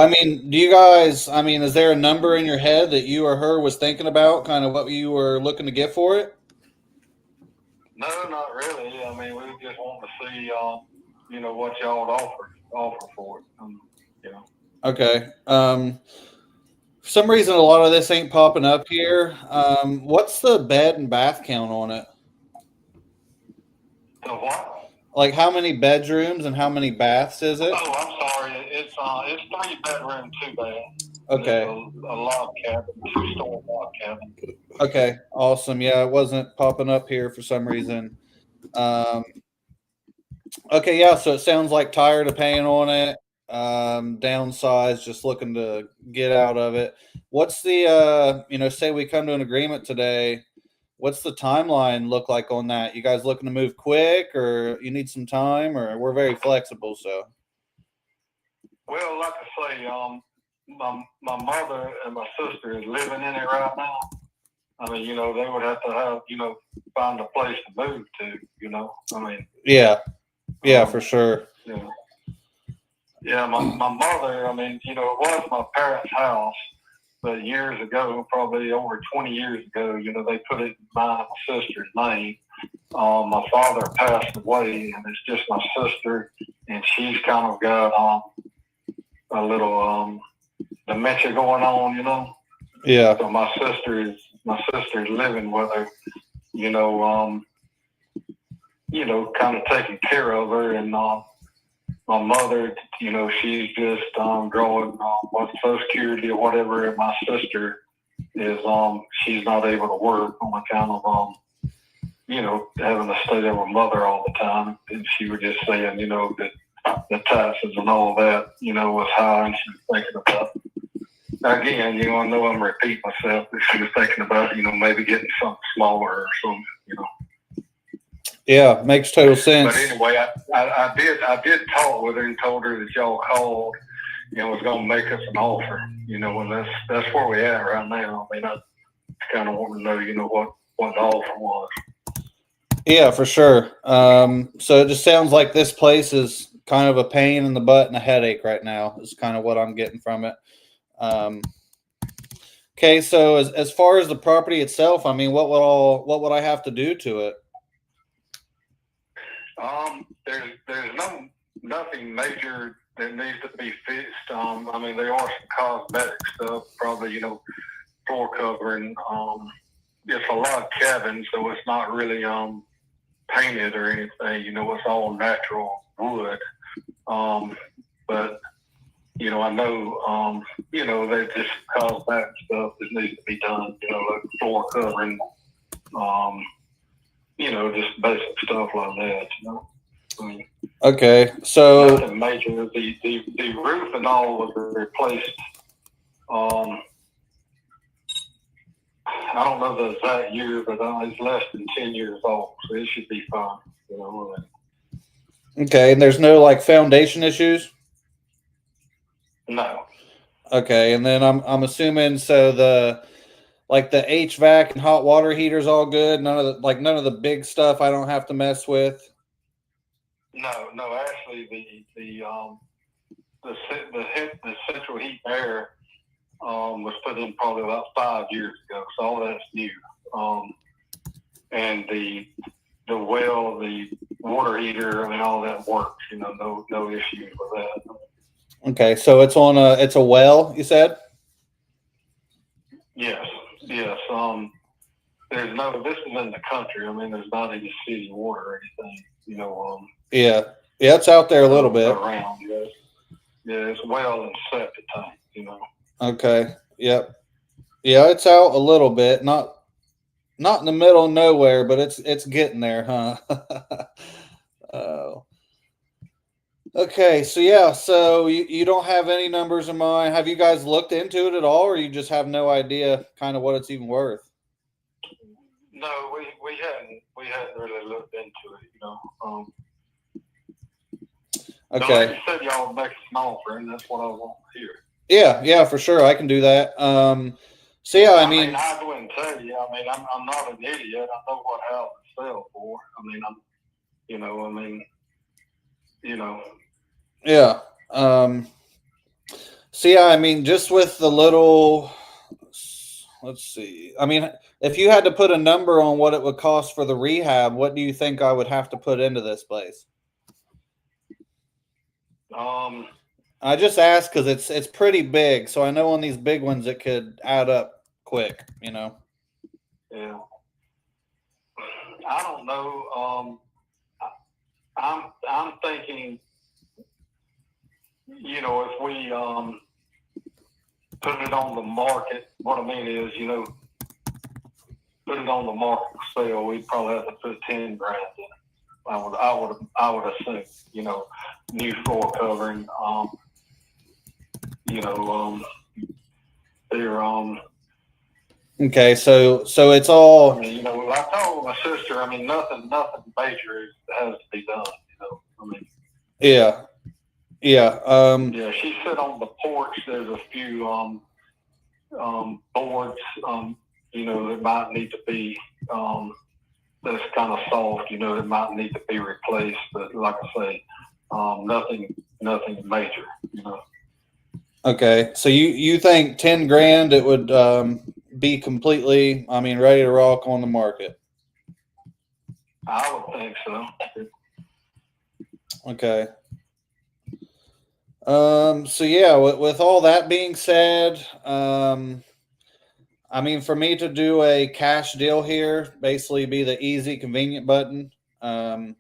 do you guys, is there a number in your head that you or her was thinking about, kind of what you were looking to get for it? No, not really. We just want to see, what y'all would offer for it. Okay. For some reason, a lot of this ain't popping up here. What's the bed and bath count on it? The what? Like how many bedrooms and how many baths is it? Oh, I'm sorry. It's 3 bedroom, 2 bath. Okay. A log cabin, 2-story log cabin. Okay. Awesome. Yeah, it wasn't popping up here for some reason. Okay. Yeah. So it sounds like tired of paying on it. Downsized, just looking to get out of it. what's the say we come to an agreement today, what's the timeline look like on that? You guys looking to move quick, or you need some time, or we're very flexible? So, Well, like I say, my mother and my sister is living in it right now. I mean, they would have to have, find a place to move to, I mean. Yeah, for sure. Yeah, my mother, I mean, it was my parents' house, but years ago, probably over 20 years ago, they put it in my sister's name. My father passed away, and it's just my sister, and she's kind of got a little dementia going on, Yeah. So my sister's living with her, kind of taking care of her, and my mother, she's just drawing Social Security or whatever, and my sister is she's not able to work on account of having to stay there with mother all the time. And she was just saying, that the taxes and all that, was high, and she was thinking about, again, I know I'm repeating myself, but she was thinking about, maybe getting something smaller or something, Yeah, makes total sense. But anyway, I did talk with her and told her that y'all called and was going to make us an offer, and that's where we at right now. I mean, I kind of want to know, what the offer was. Yeah, for sure. So it just sounds like this place is kind of a pain in the butt and a headache right now is kind of what I'm getting from it. Okay, so as far as the property itself, I mean, what would I have to do to it? There's nothing major that needs to be fixed. I mean, there are some cosmetic stuff, probably, floor covering. It's a lot of cabins, so it's not really painted or anything. It's all natural wood. But I know they just cosmetic stuff that needs to be done. Like floor covering. Just basic stuff like that. Okay, so nothing major. The roof and all was replaced. I don't know the exact year, but it's less than 10 years old, so it should be fine. Okay, and there's no like foundation issues? No. Okay, and then I'm assuming so the HVAC and hot water heaters all good. None of the big stuff I don't have to mess with. No. Actually, the central heat and air was put in probably about 5 years ago, so all that's new. And the well, the water heater, I mean, all that works. No issues with that. Okay, so it's a well, you said? Yes. This is in the country. I mean, there's not any city water or anything, Yeah, it's out there a little bit. Around, yes. Yeah, it's well and septic tank, Okay, yep. Yeah, it's out a little bit, not in the middle of nowhere, but it's getting there, huh? Oh. Okay, so you don't have any numbers in mind. Have you guys looked into it at all, or you just have no idea kind of what it's even worth? No, we hadn't really looked into it, Okay. So like you said, y'all make us an offer, and that's what I want to hear. Yeah, for sure, I can do that. I mean, I wouldn't tell you. I mean, I'm not an idiot. I know what houses sell for. I mean, Yeah. I mean, just with the little, let's see. I mean, if you had to put a number on what it would cost for the rehab, what do you think I would have to put into this place? I just asked because it's pretty big, so I know on these big ones it could add up quick. Yeah. I don't know. I'm thinking, if we put it on the market, what I mean is, put it on the market for sale, we'd probably have to put 10 grand in it. I would assume, new floor covering, there. Okay, so it's I all mean, you know, I told my sister, I mean, nothing major has to be done. You know, I mean, yeah. yeah, she said on the porch there's a few boards, you know, that might need to be that's kind of soft, you know, that might need to be replaced. But like I say, nothing major, you know. Okay, so you think 10 grand it would be completely, I mean, ready to rock on the market? I would think so. Okay. So yeah, with all that being said, I mean, for me to do a cash deal here, basically be the easy, convenient button. You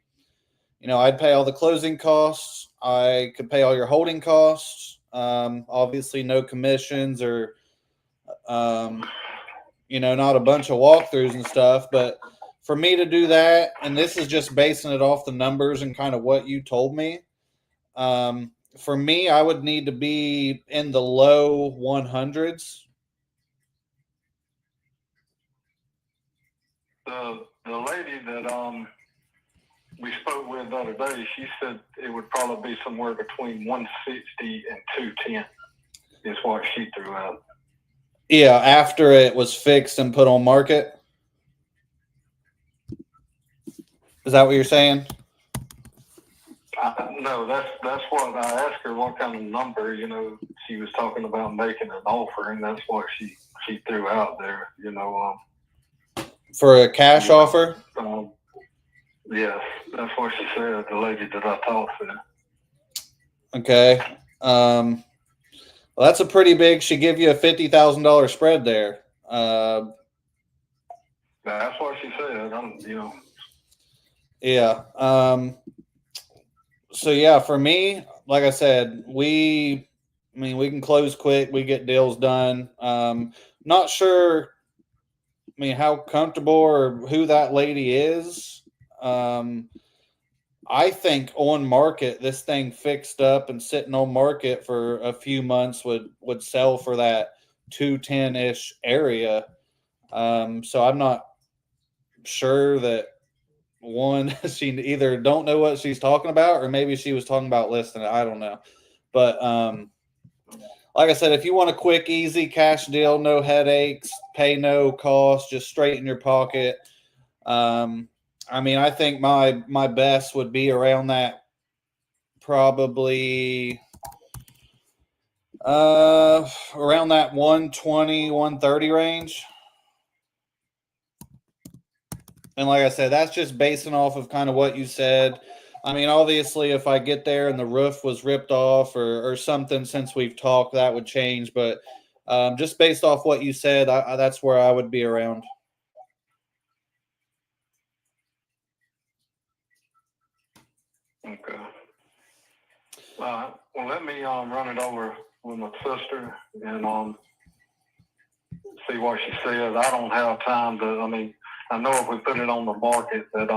know, I'd pay all the closing costs. I could pay all your holding costs. Obviously, no commissions or, you know, not a bunch of walkthroughs and stuff. But for me to do that, and this is just basing it off the numbers and kind of what you told me. For me, I would need to be in the low 100s. The lady that we spoke with the other day, she said it would probably be somewhere between 160 and 210 is what she threw out. Yeah, after it was fixed and put on market. Is that what you're saying? No, that's what I asked her. What kind of number, you know, she was talking about making an offer, and that's what she threw out there. You know, For a cash offer? Yes, that's what she said. The lady that I talked to. Okay. Well, that's a pretty big. She give you a $50,000 spread there. That's what she said. You know. Yeah. So yeah, for me, like I said, we can close quick. We get deals done. Not sure. I mean, how comfortable or who that lady is. I think on market, this thing fixed up and sitting on market for a few months would sell for that 210-ish area. So I'm not sure that one, she either don't know what she's talking about, or maybe she was talking about listing it. I don't know. But like I said, if you want a quick, easy cash deal, no headaches, pay no cost, just straight in your pocket. I mean, I think my best would be around that, probably around that 120, 130 range. And like I said, that's just basing off of kind of what you said. I mean, obviously, if I get there and the roof was ripped off or something since we've talked, that would change. But just based off what you said, that's where I would be around. Okay. Well, let me run it over with my sister and see what she says. I don't have time to. I mean, I know if we put it on the market that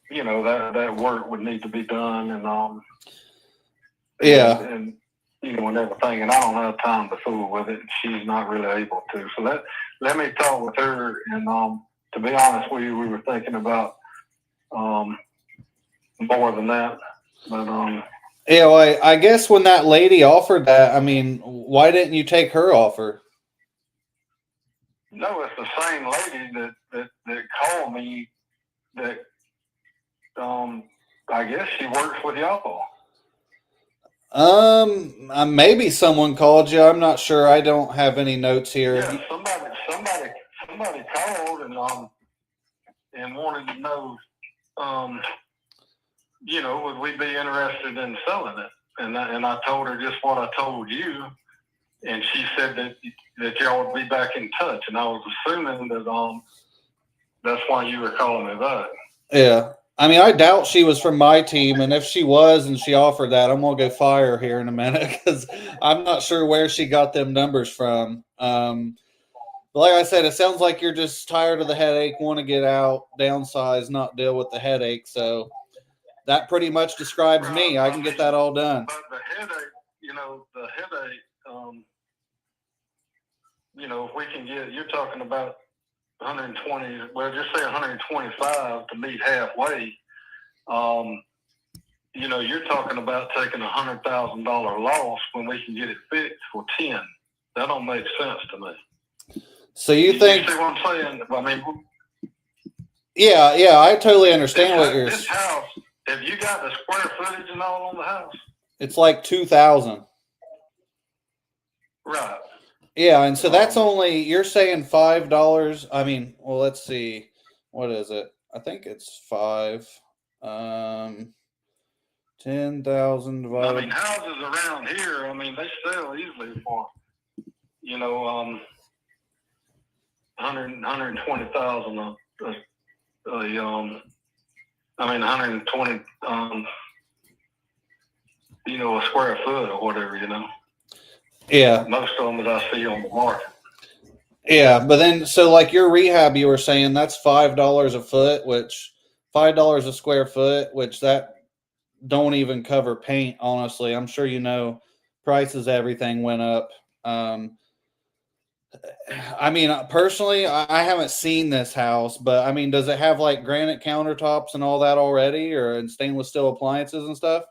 you know, that work would need to be done and Yeah. and you know, and everything, and I don't have time to fool with it. She's not really able to. So let me talk with her, and to be honest with you, we were thinking about more than that. But yeah, well, I guess when that lady offered that, I mean, why didn't you take her offer? no, it's the same lady that called me that I guess she works with y'all. Maybe someone called you. I'm not sure. I don't have any notes here. Yeah, somebody called and wanted to know, you know, would we be interested in selling it? And I told her just what I told you, and she said that y'all would be back in touch, and I was assuming that that's why you were calling me back. Yeah. I mean, I doubt she was from my team, and if she was and she offered that, I'm gonna go fire her here in a minute because I'm not sure where she got them numbers from. But like I said, it sounds like you're just tired of the headache, want to get out, downsize, not deal with the headache. So that pretty much describes me. I can get that all done. But the headache, you know, you know, if we can get, you're talking about 120, well, just say 125 to meet halfway. You know, you're talking about taking $100,000 loss when we can get it fixed for 10. That don't make sense to me. So you think? You see what I'm saying? I mean, Yeah, I totally understand what you're. This house, have you got the square footage and all on the house? It's like 2,000. Right. Yeah, and so that's only, you're saying $5. I mean, well, let's see, what is it? I think it's 5. 10,000 divided. I mean, houses around here, I mean, they sell easily for, you know, 120,000 I mean, 120, you know, a square foot or whatever, you know. Yeah. Most of them that I see on the market. Yeah, but then, so like your rehab, you were saying that's $5 a foot, which $5 a square foot, which that don't even cover paint, honestly. I'm sure you know prices, everything went up. I mean, personally, I haven't seen this house, but I mean, does it have like granite countertops and all that already, or and stainless steel appliances and stuff?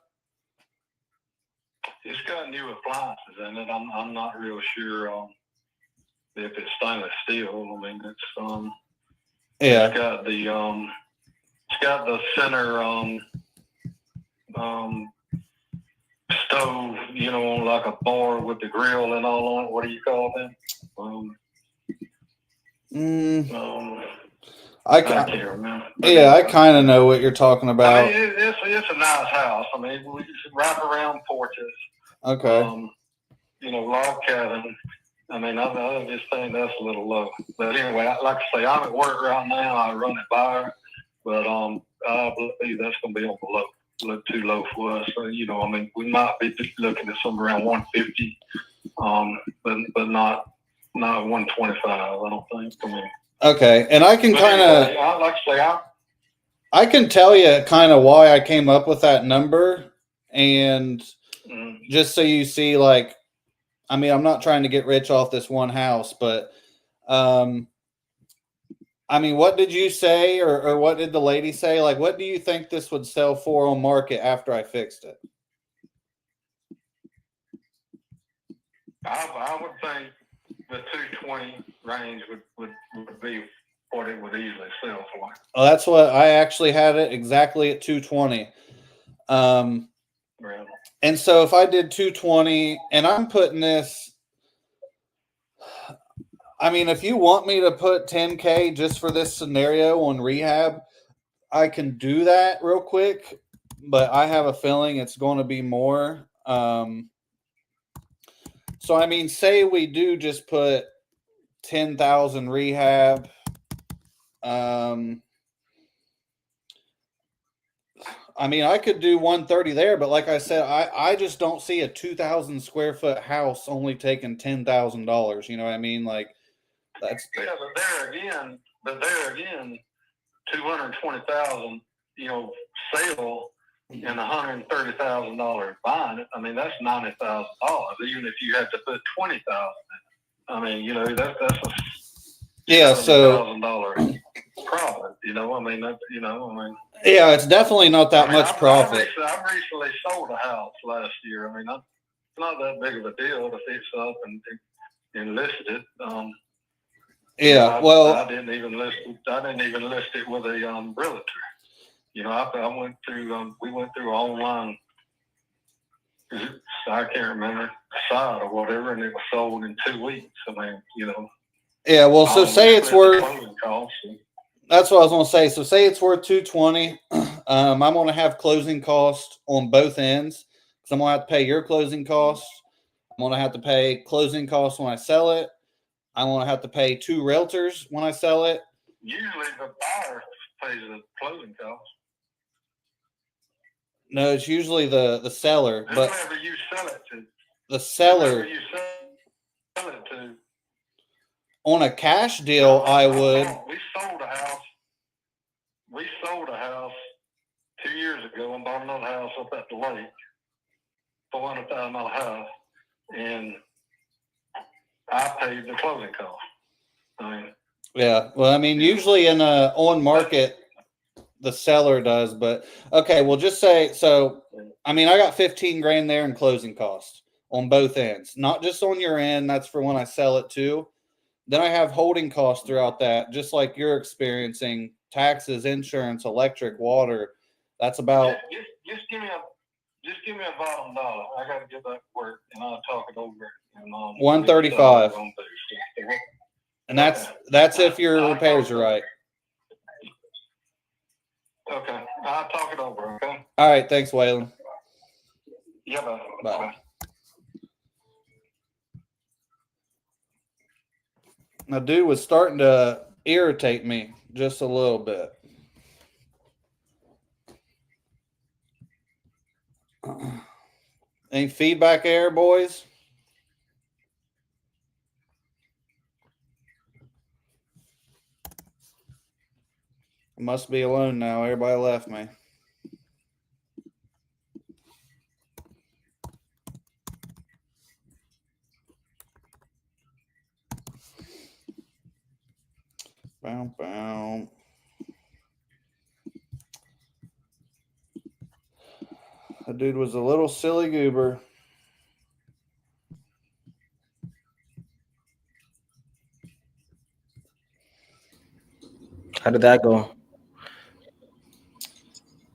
It's got new appliances in it. I'm not real sure if it's stainless steel. I mean, it's Yeah. It's got the center stove, you know, on like a bar with the grill and all on it. What do you call that? I can't remember. Yeah, I kind of know what you're talking about. I mean, it's a nice house. I mean, we just wrap around porches. Okay. You know, log cabin. I mean, I just think that's a little low. But anyway, like I say, I'm at work right now. I run it by her, but I believe that's going to be on the low, too low for us. So, you know, I mean, we might be looking at somewhere around 150, but not 125. I don't think. I mean, okay, and I can kind of, like I say, I can tell you kind of why I came up with that number, and just so you see, like, I mean, I'm not trying to get rich off this one house, but I mean, what did you say, or what did the lady say? Like, what do you think this would sell for on market after I fixed it? I would think the 220 range would be what it would easily sell for. Well, that's what I actually had it exactly at 220. Really? And so if I did 220, and I'm putting this, I mean, if you want me to put 10K just for this scenario on rehab, I can do that real quick, but I have a feeling it's going to be more. So, I mean, say we do just put 10,000 rehab. I mean, I could do 130 there, but like I said, I just don't see a 2,000 square foot house only taking $10,000. You know what I mean? Like, that's. Yeah, but there again, 220,000, you know, sale and $130,000 buying it. I mean, that's $90,000. Even if you had to put 20,000 in it. I mean, you know, that's a $70,000 profit. You know, I mean, Yeah, it's definitely not that much profit. I recently sold a house last year. I mean, it's not that big of a deal to fix up and list it. Yeah, well, I didn't even list it with a realtor. You know, I went through. We went through online. I can't remember site or whatever, and it was sold in 2 weeks. I mean, you know. Yeah, well, so say it's worth. That's what I was going to say. So say it's worth 220. I'm going to have closing costs on both ends because I'm going to have to pay your closing costs. I'm going to have to pay closing costs when I sell it. I'm going to have to pay 2 realtors when I sell it. Usually the buyer pays the closing costs. No, it's usually the seller. But whoever you sell it to. The seller. Whoever you sell it to. On a cash deal, I would. We sold a house 2 years ago and bought another house up at the lake, $400,000 house, and I paid the closing cost. I mean, Yeah. Well, I mean, usually in a on market, the seller does, but okay. Well, just say so. I mean, I got 15 grand there in closing costs on both ends, not just on your end. That's for when I sell it too. Then I have holding costs throughout that, just like you're experiencing taxes, insurance, electric, water. That's about just give me a bottom dollar. I got to get back to work, and I'll talk it over. And 135. on Thursday. and that's if your repairs are right. Okay, I'll talk it over. Okay. All right. Thanks, Waylon. Yeah. Bye. Now, dude was starting to irritate me just a little bit. Any feedback there, boys? I must be alone now. Everybody left me. Bow, bow. That dude was a little silly goober. How did that go?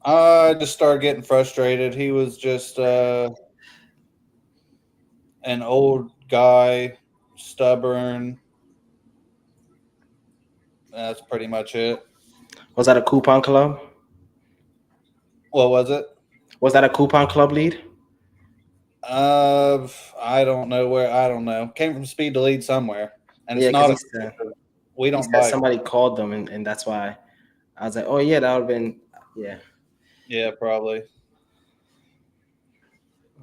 I just started getting frustrated. He was just an old guy, stubborn. That's pretty much it. Was that a coupon club? What was it? Was that a coupon club lead? I don't know where. I don't know. Came from Speed to Lead somewhere, and it's Yeah, not. We he don't said buy. somebody called them, and that's why I was like, oh yeah, that would have been yeah. Yeah, probably.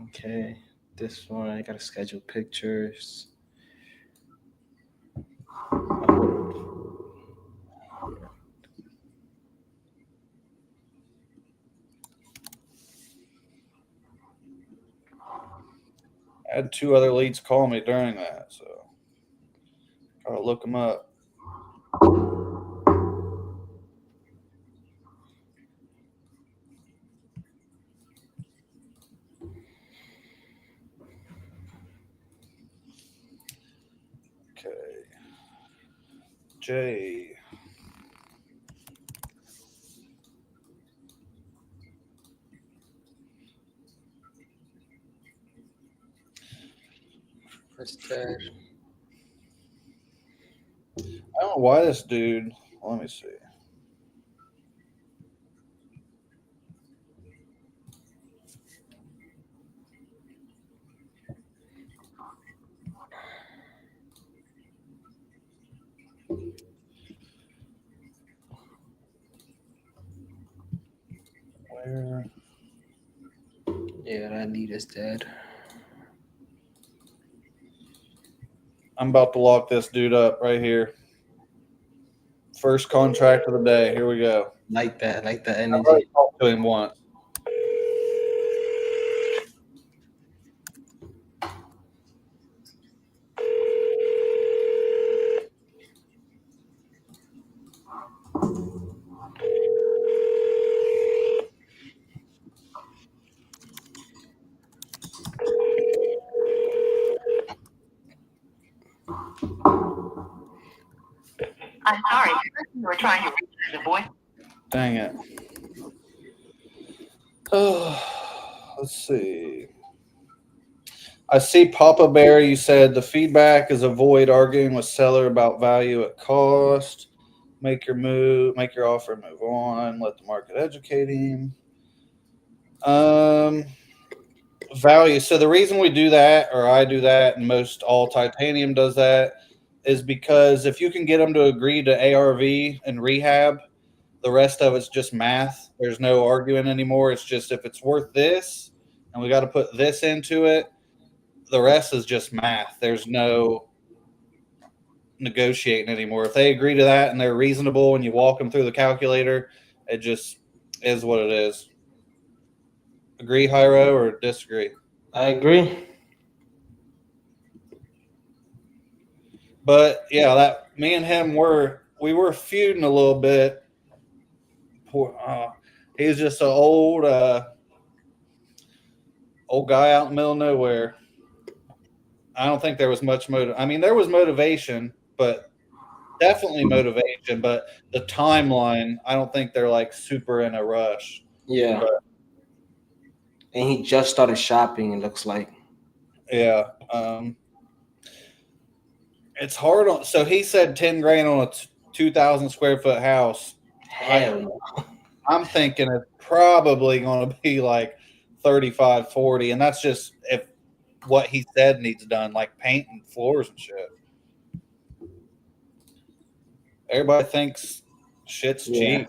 Okay, this one I gotta schedule pictures. I had 2 other leads call me during that, so gotta look them up. Okay. Jay. What's that? I don't know why this dude. Let me see. Where? Yeah, that lead is dead. I'm about to lock this dude up right here. First contract of the day. Here we go. Like that I energy. already talked to him once. I'm sorry, you were trying to reach the voice. Dang it. Oh, let's see. I see Papa Bear. You said the feedback is avoid arguing with seller about value at cost. Make your move, make your offer, move on. Let the market educate him. Value. So the reason we do that, or I do that, and most all titanium does that, is because if you can get them to agree to ARV and rehab, the rest of it's just math. There's no arguing anymore. It's just if it's worth this, and we got to put this into it, the rest is just math. There's no negotiating anymore. If they agree to that and they're reasonable and you walk them through the calculator, it just is what it is. Agree, Hyro, or disagree? I agree. But yeah, that me and him we were feuding a little bit. Poor, he's just an old guy out in the middle of nowhere. I don't think there was much I mean, there was motivation, but definitely motivation. But the timeline, I don't think they're like super in a rush. Yeah. But, and he just started shopping, it looks like. yeah. It's hard on. So he said 10 grand on a 2,000 square foot house. Hell no. I'm thinking it's probably going to be like 35, 40. And that's just if what he said needs done, like paint and floors and shit. Everybody thinks shit's cheap.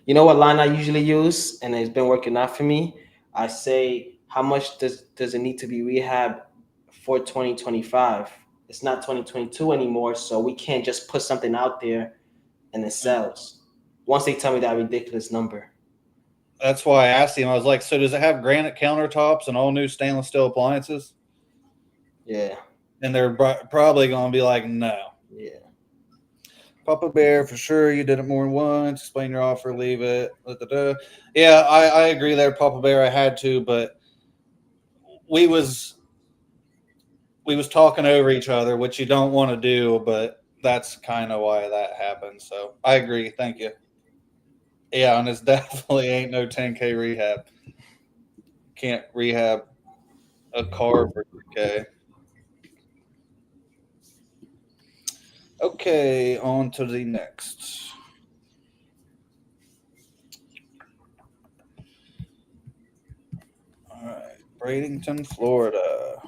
You know what line I usually use, and it's been working out for me? I say, how much does it need to be rehab for 2025? It's not 2022 anymore, so we can't just put something out there and it sells. Once they tell me that ridiculous number. That's why I asked him. I was like, so does it have granite countertops and all new stainless steel appliances? Yeah. And they're probably going to be like, no. Yeah. Papa Bear, for sure. You did it more than once. Explain your offer, leave it. Yeah, I agree there, Papa Bear. I had to, but we was talking over each other, which you don't want to do, but that's kind of why that happened. So I agree. Thank you. Yeah, and it's definitely ain't no 10K rehab. Can't rehab a car for 10K. Okay, on to the next. All right, Bradenton, Florida.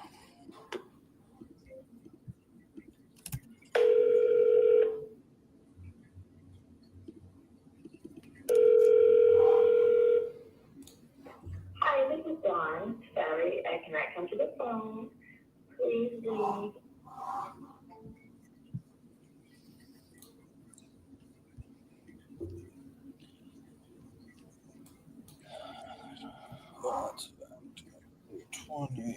Hi, this is Dawn. Sorry, I cannot come to the phone. Please leave. What's 20?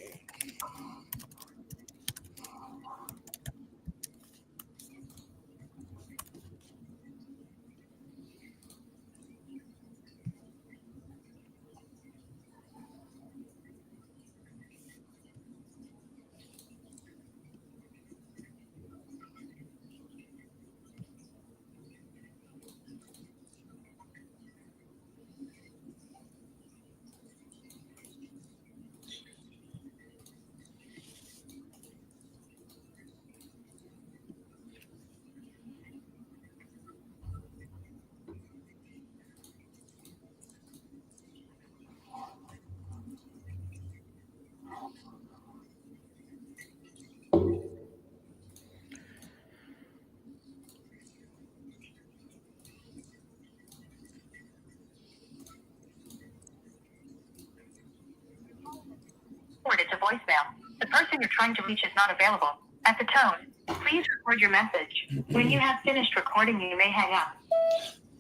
It's a voicemail. The person you're trying to reach is not available. At the tone, please record your message. When you have finished recording, you may hang up.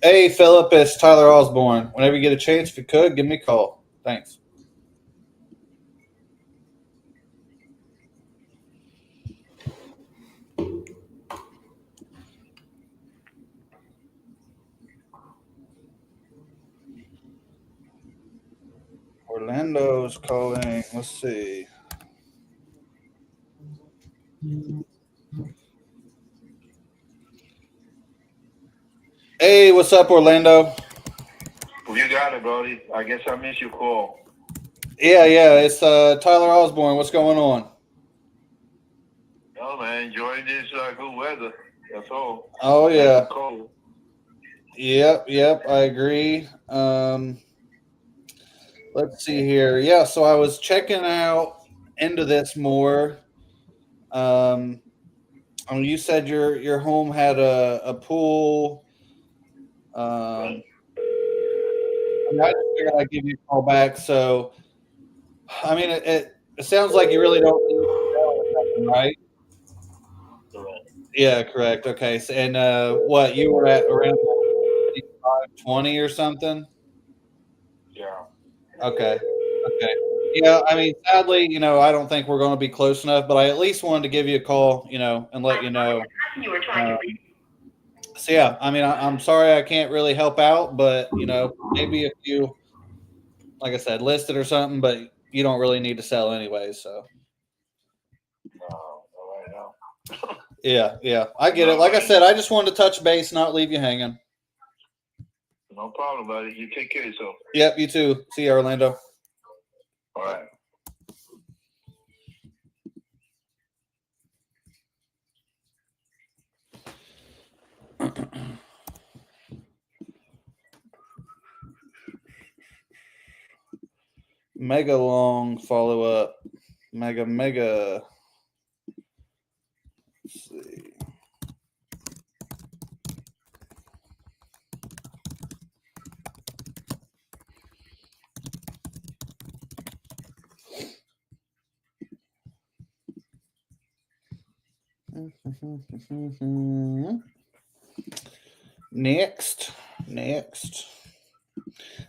Hey, Philip, it's Tyler Osborne. Whenever you get a chance, if you could, give me a call. Thanks. Orlando's calling. Let's see. Hey, what's up, Orlando? Well, you got it, buddy. I guess I missed your call. Yeah, it's Tyler Osborne. What's going on? Oh, man, enjoying this good weather. That's all. Oh, yeah. Cold. Yep, I agree. Let's see here. Yeah, so I was checking out into this more. You said your home had a pool. I just figured I'd give you a call back. So, I mean, it sounds like you really don't need to, right? Correct. Yeah, correct. Okay. So, and what you were at around 20 or something? Yeah. Okay. Yeah, I mean, sadly, I don't think we're going to be close enough, but I at least wanted to give you a call, and let you know. You were trying to reach. So yeah, I mean, I'm sorry I can't really help out, but maybe if you, like I said, list it or something, but you don't really need to sell anyway. So No, right now. yeah, I get it. Like I said, I just wanted to touch base, not leave you hanging. No problem, buddy. You take care of yourself. Yep, you too. See you, Orlando. All right. Mega long follow up. Mega. Let's see. Next.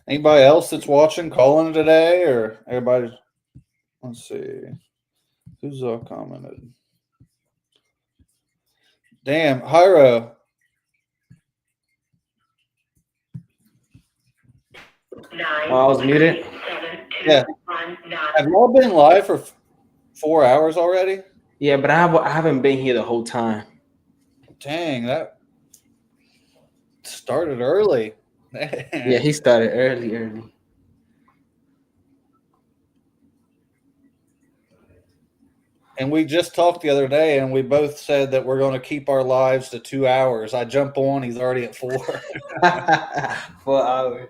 Anybody else that's watching calling today, or everybody? Let's see. Who's all commented? Damn, Hyro. Oh, I was muted. Yeah. Have y'all been live for 4 hours already? Yeah, but I haven't been here the whole time. Dang, that started early. Yeah, he started early. And we just talked the other day, and we both said that we're going to keep our lives to 2 hours. I jump on, he's already at 4. 4 hours.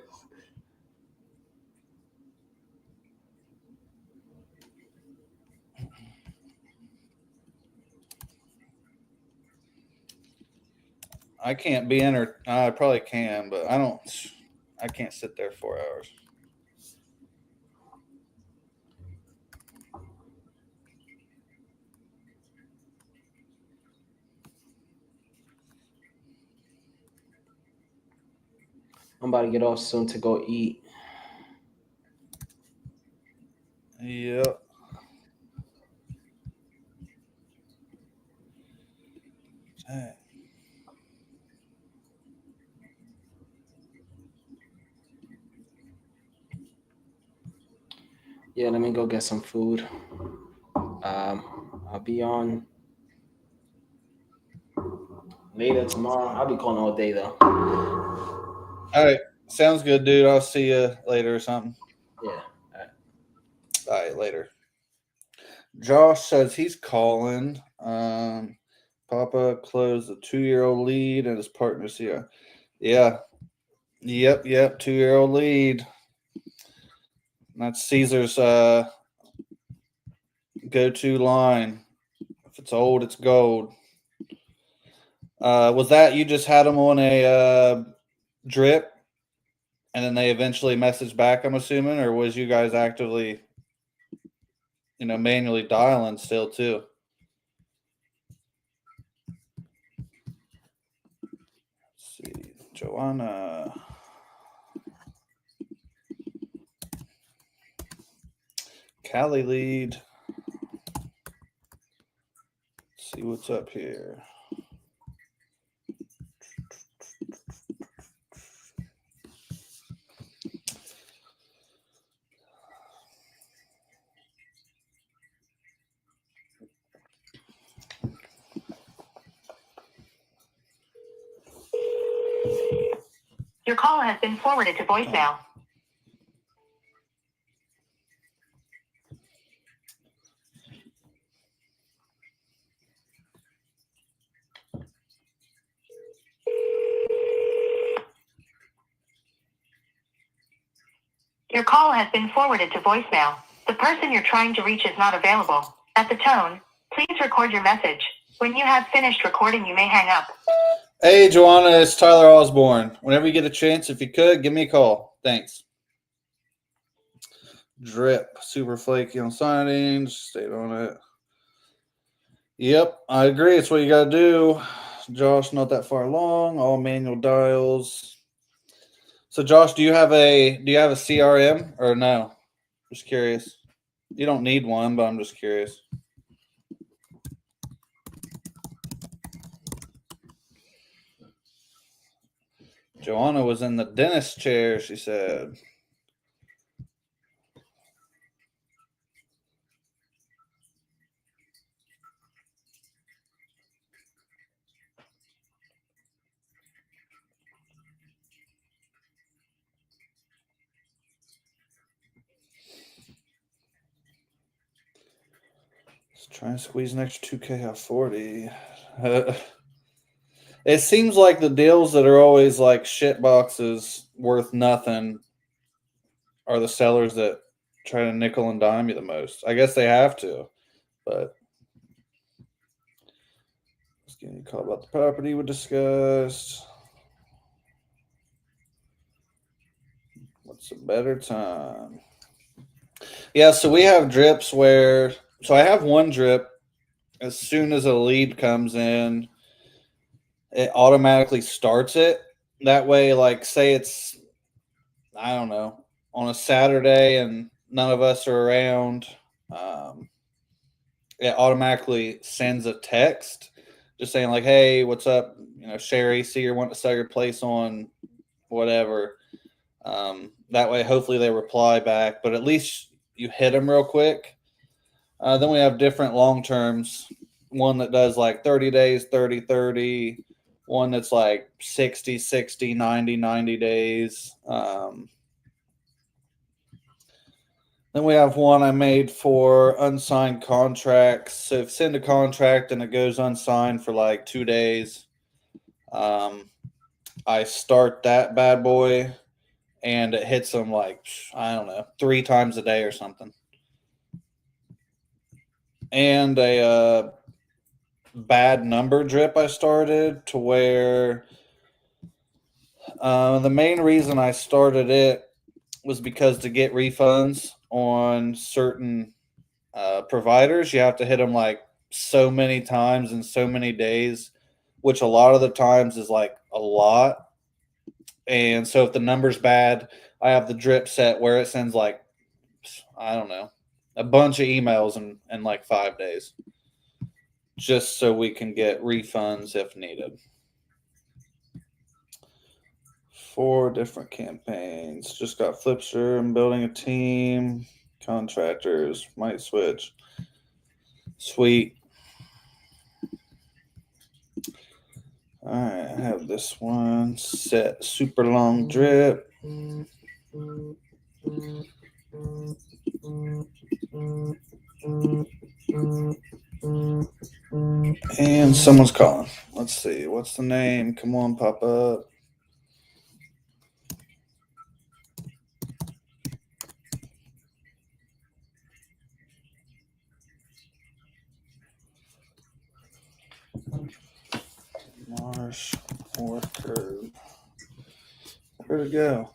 I can't be in, or I probably can, but I can't sit there 4 hours. I'm about to get off soon to go eat. Yep. Dang. Yeah, let me go get some food. I'll be on later tomorrow. I'll be calling all day though. All right. Sounds good, dude. I'll see you later or something. Yeah. All right, later. Josh says he's calling. Papa closed a 2-year-old lead and his partner's here. Yeah. Yep. 2-year-old lead. That's Caesar's go-to line. If it's old, it's gold. Was that you just had them on a drip, and then they eventually messaged back, I'm assuming, or was you guys actively, manually dialing still too? Let's see, Joanna. Cali lead. Let's see what's up here. Your call has been forwarded to voicemail. Your call has been forwarded to voicemail. The person you're trying to reach is not available. At the tone, please record your message. When you have finished recording, you may hang up. Hey, Joanna, it's Tyler Osborne. Whenever you get a chance, if you could, give me a call. Thanks. Drip, super flaky on signings. Stayed on it. Yep, I agree. It's what you got to do. Josh, not that far along. All manual dials. So, Josh, do you have a CRM or no? Just curious. You don't need one, but I'm just curious. Joanna was in the dentist chair, she said. Let's try and squeeze an extra 2K out 40. It seems like the deals that are always like shit boxes worth nothing are the sellers that try to nickel and dime you the most. I guess they have to, but let's get a call about the property we discussed. What's a better time? Yeah, so we have drips where, so I have one drip. As soon as a lead comes in, it automatically starts it. That way, like, say it's, I don't know, on a Saturday and none of us are around, it automatically sends a text just saying, like, hey, what's up? You know, Sherry, see you're wanting to sell your place on whatever. That way, hopefully they reply back, but at least you hit them real quick. Then we have different long terms. One that does like 30 days, 30, 30. One that's like 60, 60, 90, 90 days. Then we have one I made for unsigned contracts. So if send a contract and it goes unsigned for like 2 days, I start that bad boy and it hits them like, I don't know, 3 times a day or something. And a bad number drip I started to where the main reason I started it was because to get refunds on certain providers, you have to hit them like so many times in so many days, which a lot of the times is like a lot. And so if the number's bad, I have the drip set where it sends like, I don't know, a bunch of emails in like 5 days, just so we can get refunds if needed. 4 different campaigns. Just got Flipster. I'm building a team. Contractors might switch. Sweet. All right, I have this one set. Super long drip. And someone's calling. Let's see. What's the name? Come on, pop up. Marsh Worker. Where'd it go?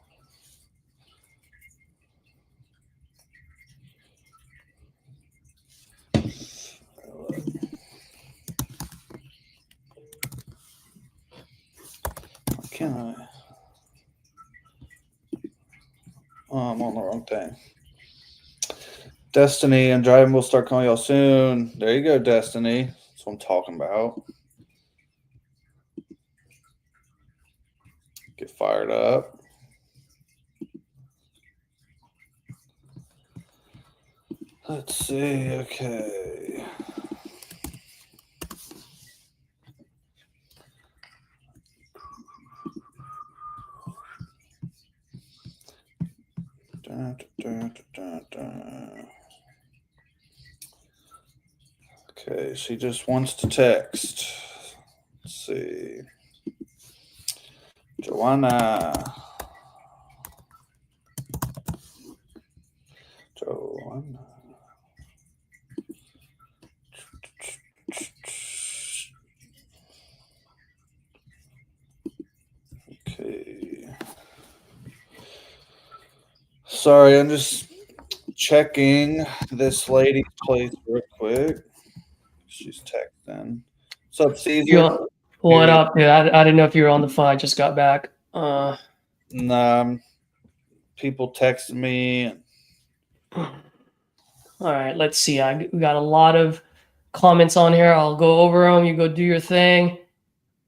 Can I? Oh, I'm on the wrong thing. Destiny and driving. We'll start calling y'all soon. There you go, Destiny. That's what I'm talking about. Get fired up. Let's see. Okay. Okay, she just wants to text. Let's see. Joanna. Okay. Sorry, I'm just checking this lady's place real quick. She's texting. What's up, Caesar? What up, dude? I didn't know if you were on the phone. I just got back. Nah, people texting me. All right, let's see. We got a lot of comments on here. I'll go over them. You go do your thing.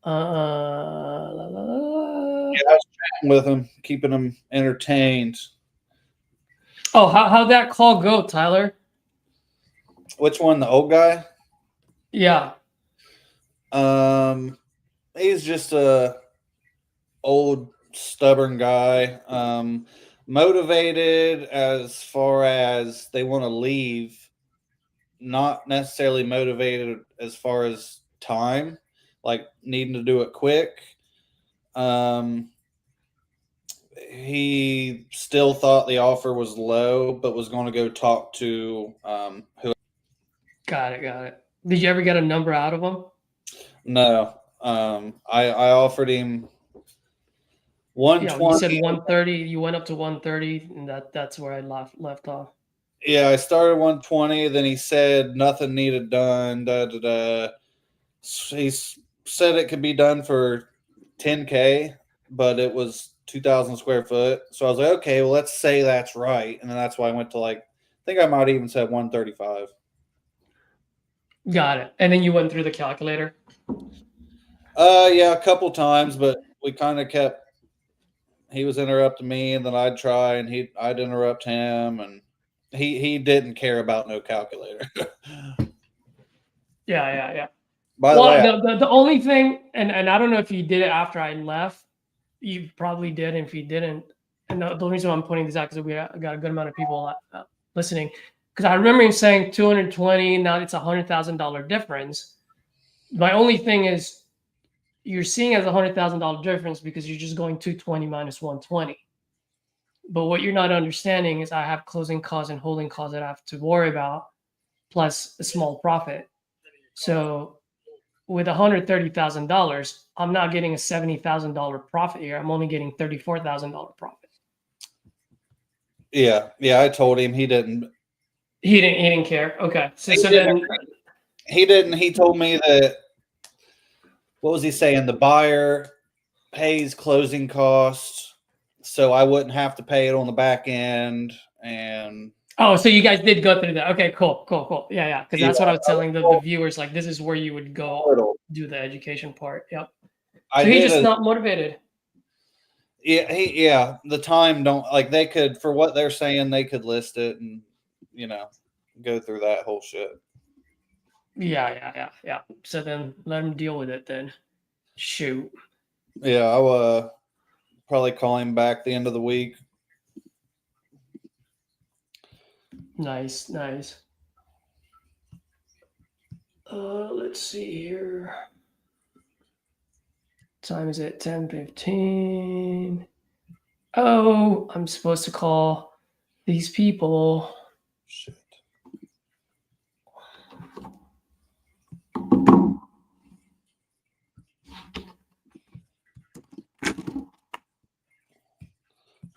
La, la, la. Yeah, I was chatting with him, keeping him entertained. Oh, how'd that call go, Tyler? Which one, the old guy? Yeah. He's just a old stubborn guy. Motivated as far as they want to leave, not necessarily motivated as far as time, like needing to do it quick. He still thought the offer was low, but was going to go talk to who. Got it. Did you ever get a number out of him? No, I offered him 120. Yeah, you said 130. You went up to 130, and that's where I left off. Yeah, I started 120. Then he said nothing needed done. He said it could be done for 10K, but it was 2,000 square foot. So I was like, okay, well, let's say that's right. And then that's why I went to I think I might even said 135. Got it. And then you went through the calculator. Yeah, a couple times, but we kind of kept. He was interrupting me, and then I'd try, and I'd interrupt him, and he didn't care about no calculator. Yeah. By the way, the only thing, and I don't know if you did it after I left. You probably did. And if you didn't, and the reason why I'm pointing this out because we got a good amount of people listening. Because I remember him saying 220. Now it's $100,000 difference. My only thing is, you're seeing as $100,000 difference because you're just going 220 minus 120. But what you're not understanding is I have closing costs and holding costs that I have to worry about, plus a small profit. So with $130,000, I'm not getting a $70,000 profit here. I'm only getting $34,000 profit. yeah, I told him he didn't. He didn't care. Okay, so He didn't. He told me that. What was he saying? The buyer pays closing costs, so I wouldn't have to pay it on the back end. And so you guys did go through that. Okay, cool. Yeah. Because that's what I was telling the viewers. Like, this is where you would go do the education part. Yep. So he's just not motivated. Yeah, the time don't they could, for what they're saying, they could list it and go through that whole shit. Yeah. So then let him deal with it then. Shoot. Yeah, I'll probably call him back the end of the week. Nice. Let's see here. Time is at 10:15. Oh, I'm supposed to call these people. Shit.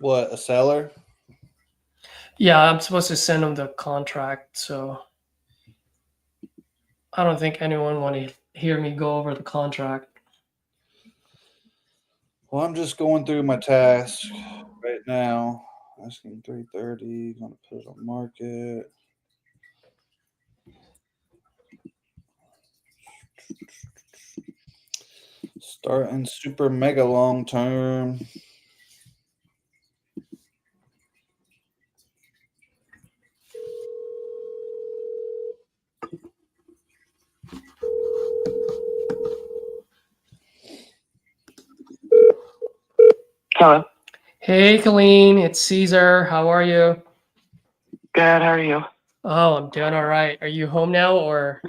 What, a seller? Yeah, I'm supposed to send them the contract, so I don't think anyone want to hear me go over the contract. Well, I'm just going through my task right now. Asking 330, gonna put it on market. Starting super mega long term. Hello. Hey, Colleen, it's Caesar. How are you? Good. How are you? Oh, I'm doing all right. Are you home now, or?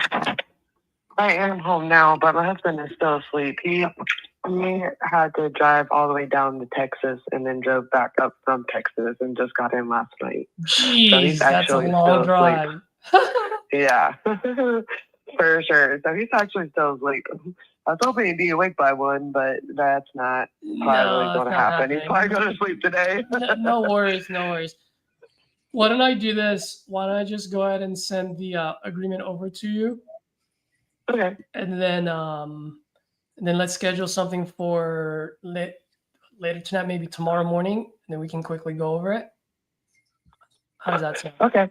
I am home now, but my husband is still asleep. He had to drive all the way down to Texas and then drove back up from Texas and just got in last night. Jeez, that's a long drive. Yeah, for sure. So he's actually still asleep. I was hoping he'd be awake by 1, but that's not probably going to happen. He's probably going to sleep today. No worries. Why don't I do this? Why don't I just go ahead and send the agreement over to you? Okay. And then let's schedule something for later tonight, maybe tomorrow morning, and then we can quickly go over it. How does that sound? Okay.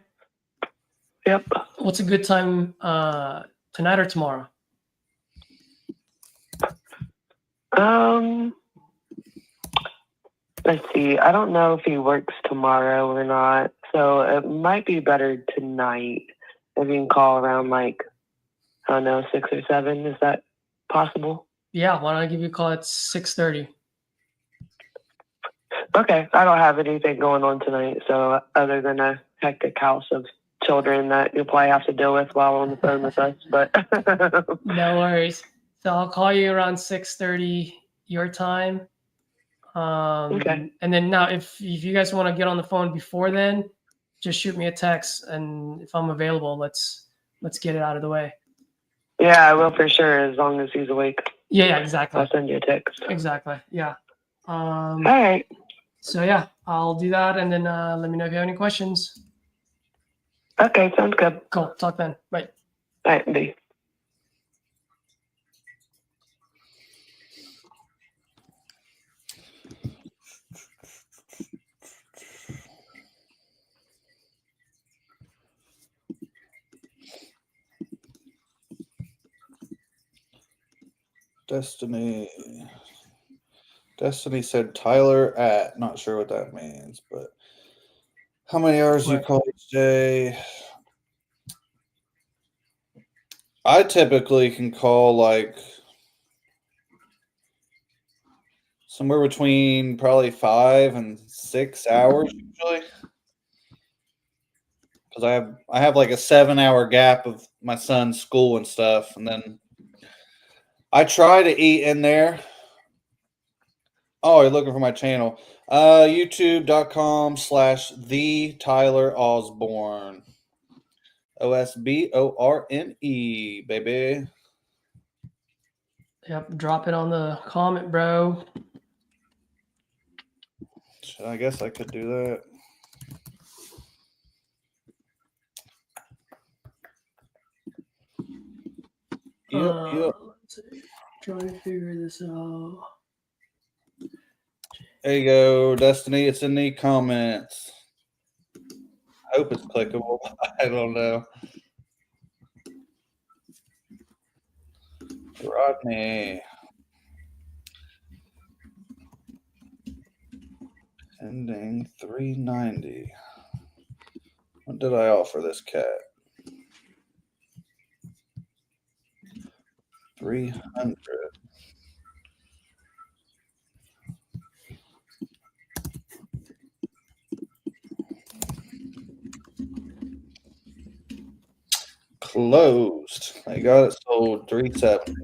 Yep. What's a good time tonight or tomorrow? Let's see. I don't know if he works tomorrow or not, so it might be better tonight if you can call around like, I don't know, 6 or 7. Is that possible? Yeah, why don't I give you a call at 6:30? Okay. I don't have anything going on tonight, so other than a hectic house of children that you'll probably have to deal with while on the phone with us, but No worries. So I'll call you around 6:30 your time. Okay. And then now, if you guys want to get on the phone before then, just shoot me a text, and if I'm available, let's get it out of the way. Yeah, I will for sure, as long as he's awake. Yeah, exactly. I'll send you a text. Exactly. Yeah. All right. So yeah, I'll do that, and then let me know if you have any questions. Okay, sounds good. Cool. Talk then. Bye. All right, bye. Destiny said Tyler at, not sure what that means, but how many hours do you call each day? I typically can call like somewhere between probably 5 and 6 hours usually, because I have like a 7-hour gap of my son's school and stuff, and then I try to eat in there. Oh, you're looking for my channel. YouTube.com/the Tyler Osborne. OSBORNE, baby. Yep. Drop it on the comment, bro. I guess I could do that. Yep. Let's see. Trying to figure this out. There you go, Destiny. It's in the comments. I hope it's clickable. I don't know. Rodney. Ending 390. What did I offer this cat? 300. Closed. I got it sold 370.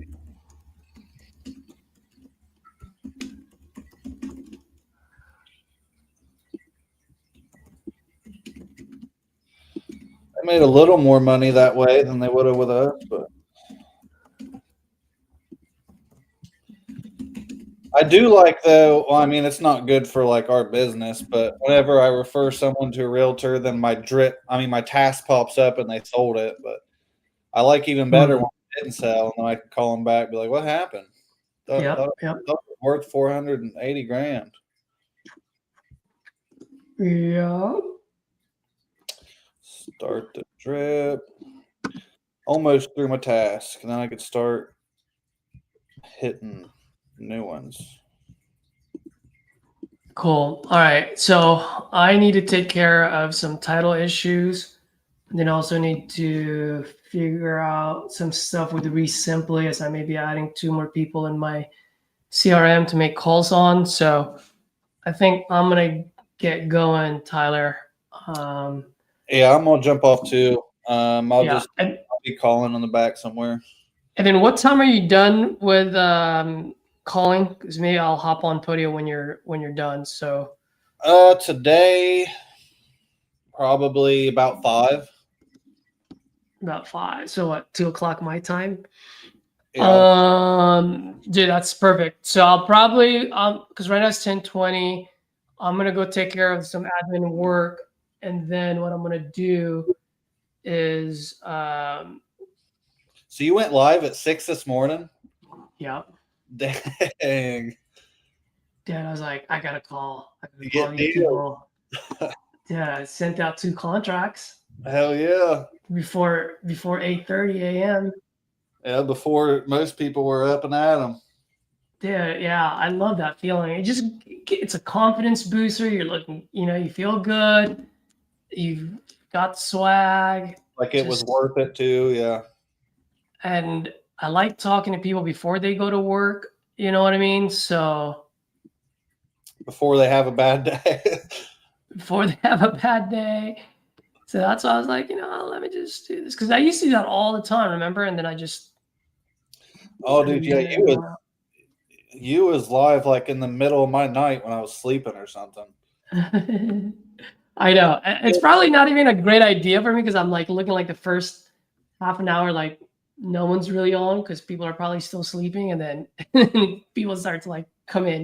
I made a little more money that way than they would have with us, but I do like, though, well, I mean, it's not good for like our business, but whenever I refer someone to a realtor, then my task pops up and they sold it. But I like even better when it didn't sell, and then I can call them back, be like, "What happened? Yep. Worth $480,000." Yeah. Start the drip. Almost through my task, and then I could start hitting new ones. Cool. All right. So I need to take care of some title issues. And then also need to figure out some stuff with Resimpli, as I may be adding 2 more people in my CRM to make calls on. So I think I'm going to get going, Tyler. Yeah, I'm going to jump off too. I'll be calling on the back somewhere. And then what time are you done with calling? Because maybe I'll hop on Podio when you're done. So today probably about 5. About 5. So what, 2 o'clock my time? Yeah. Dude, that's perfect. So I'll probably because right now it's 10:20. I'm gonna go take care of some admin work, and then what I'm gonna do is So you went live at 6 this morning? Yeah. Dang. Dad, I was like, I gotta call. I gotta You call get you people. Yeah, I sent out 2 contracts Hell yeah. before 8:30 a.m. Yeah, before most people were up and at 'em. Yeah, I love that feeling. It's a confidence booster. You're looking, you feel good. You've got swag. Like it was Just- worth it too. Yeah. And I like talking to people before they go to work. You know what I mean? So Before they have a bad day. before they have a bad day. So that's why I was like, let me just do this. Because I used to do that all the time, remember? And then I just Oh, dude, yeah, you was live like in the middle of my night when I was sleeping or something. I know. It's probably not even a great idea for me because I'm like looking like the first half an hour, like no one's really on because people are probably still sleeping, and then people start to like come in,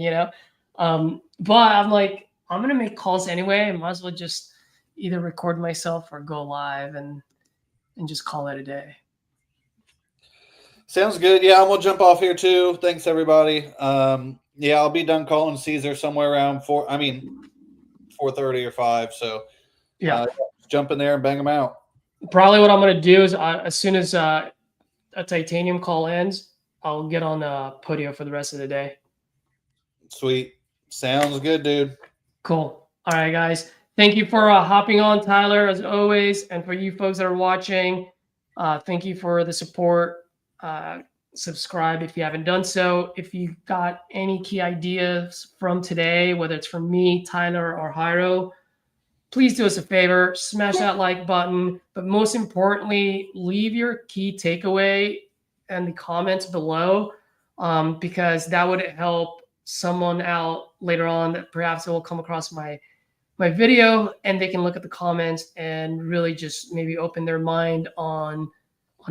But I'm like, I'm gonna make calls anyway. I might as well just either record myself or go live and just call it a day. Sounds good. Yeah, I'm gonna jump off here too. Thanks everybody. Yeah, I'll be done calling Caesar somewhere around 4:30 or 5. So Yeah, jump in there and bang them out. probably what I'm gonna do is as soon as a titanium call ends, I'll get on Podio for the rest of the day. Sweet. Sounds good, dude. Cool. All right, guys. Thank you for hopping on, Tyler, as always, and for you folks that are watching. Thank you for the support. Subscribe if you haven't done so. If you got any key ideas from today, whether it's from me, Tyler, or Jairo, please do us a favor, smash that like button. But most importantly, leave your key takeaway in the comments below, because that would help someone out later on that perhaps it will come across my video and they can look at the comments and really just maybe open their mind on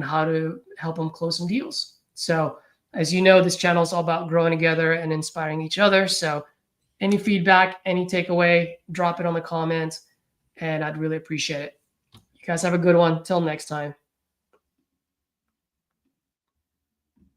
how to help them close some deals. So as you know, this channel is all about growing together and inspiring each other. So any feedback, any takeaway, drop it on the comments and I'd really appreciate it. You guys have a good one. Till next time.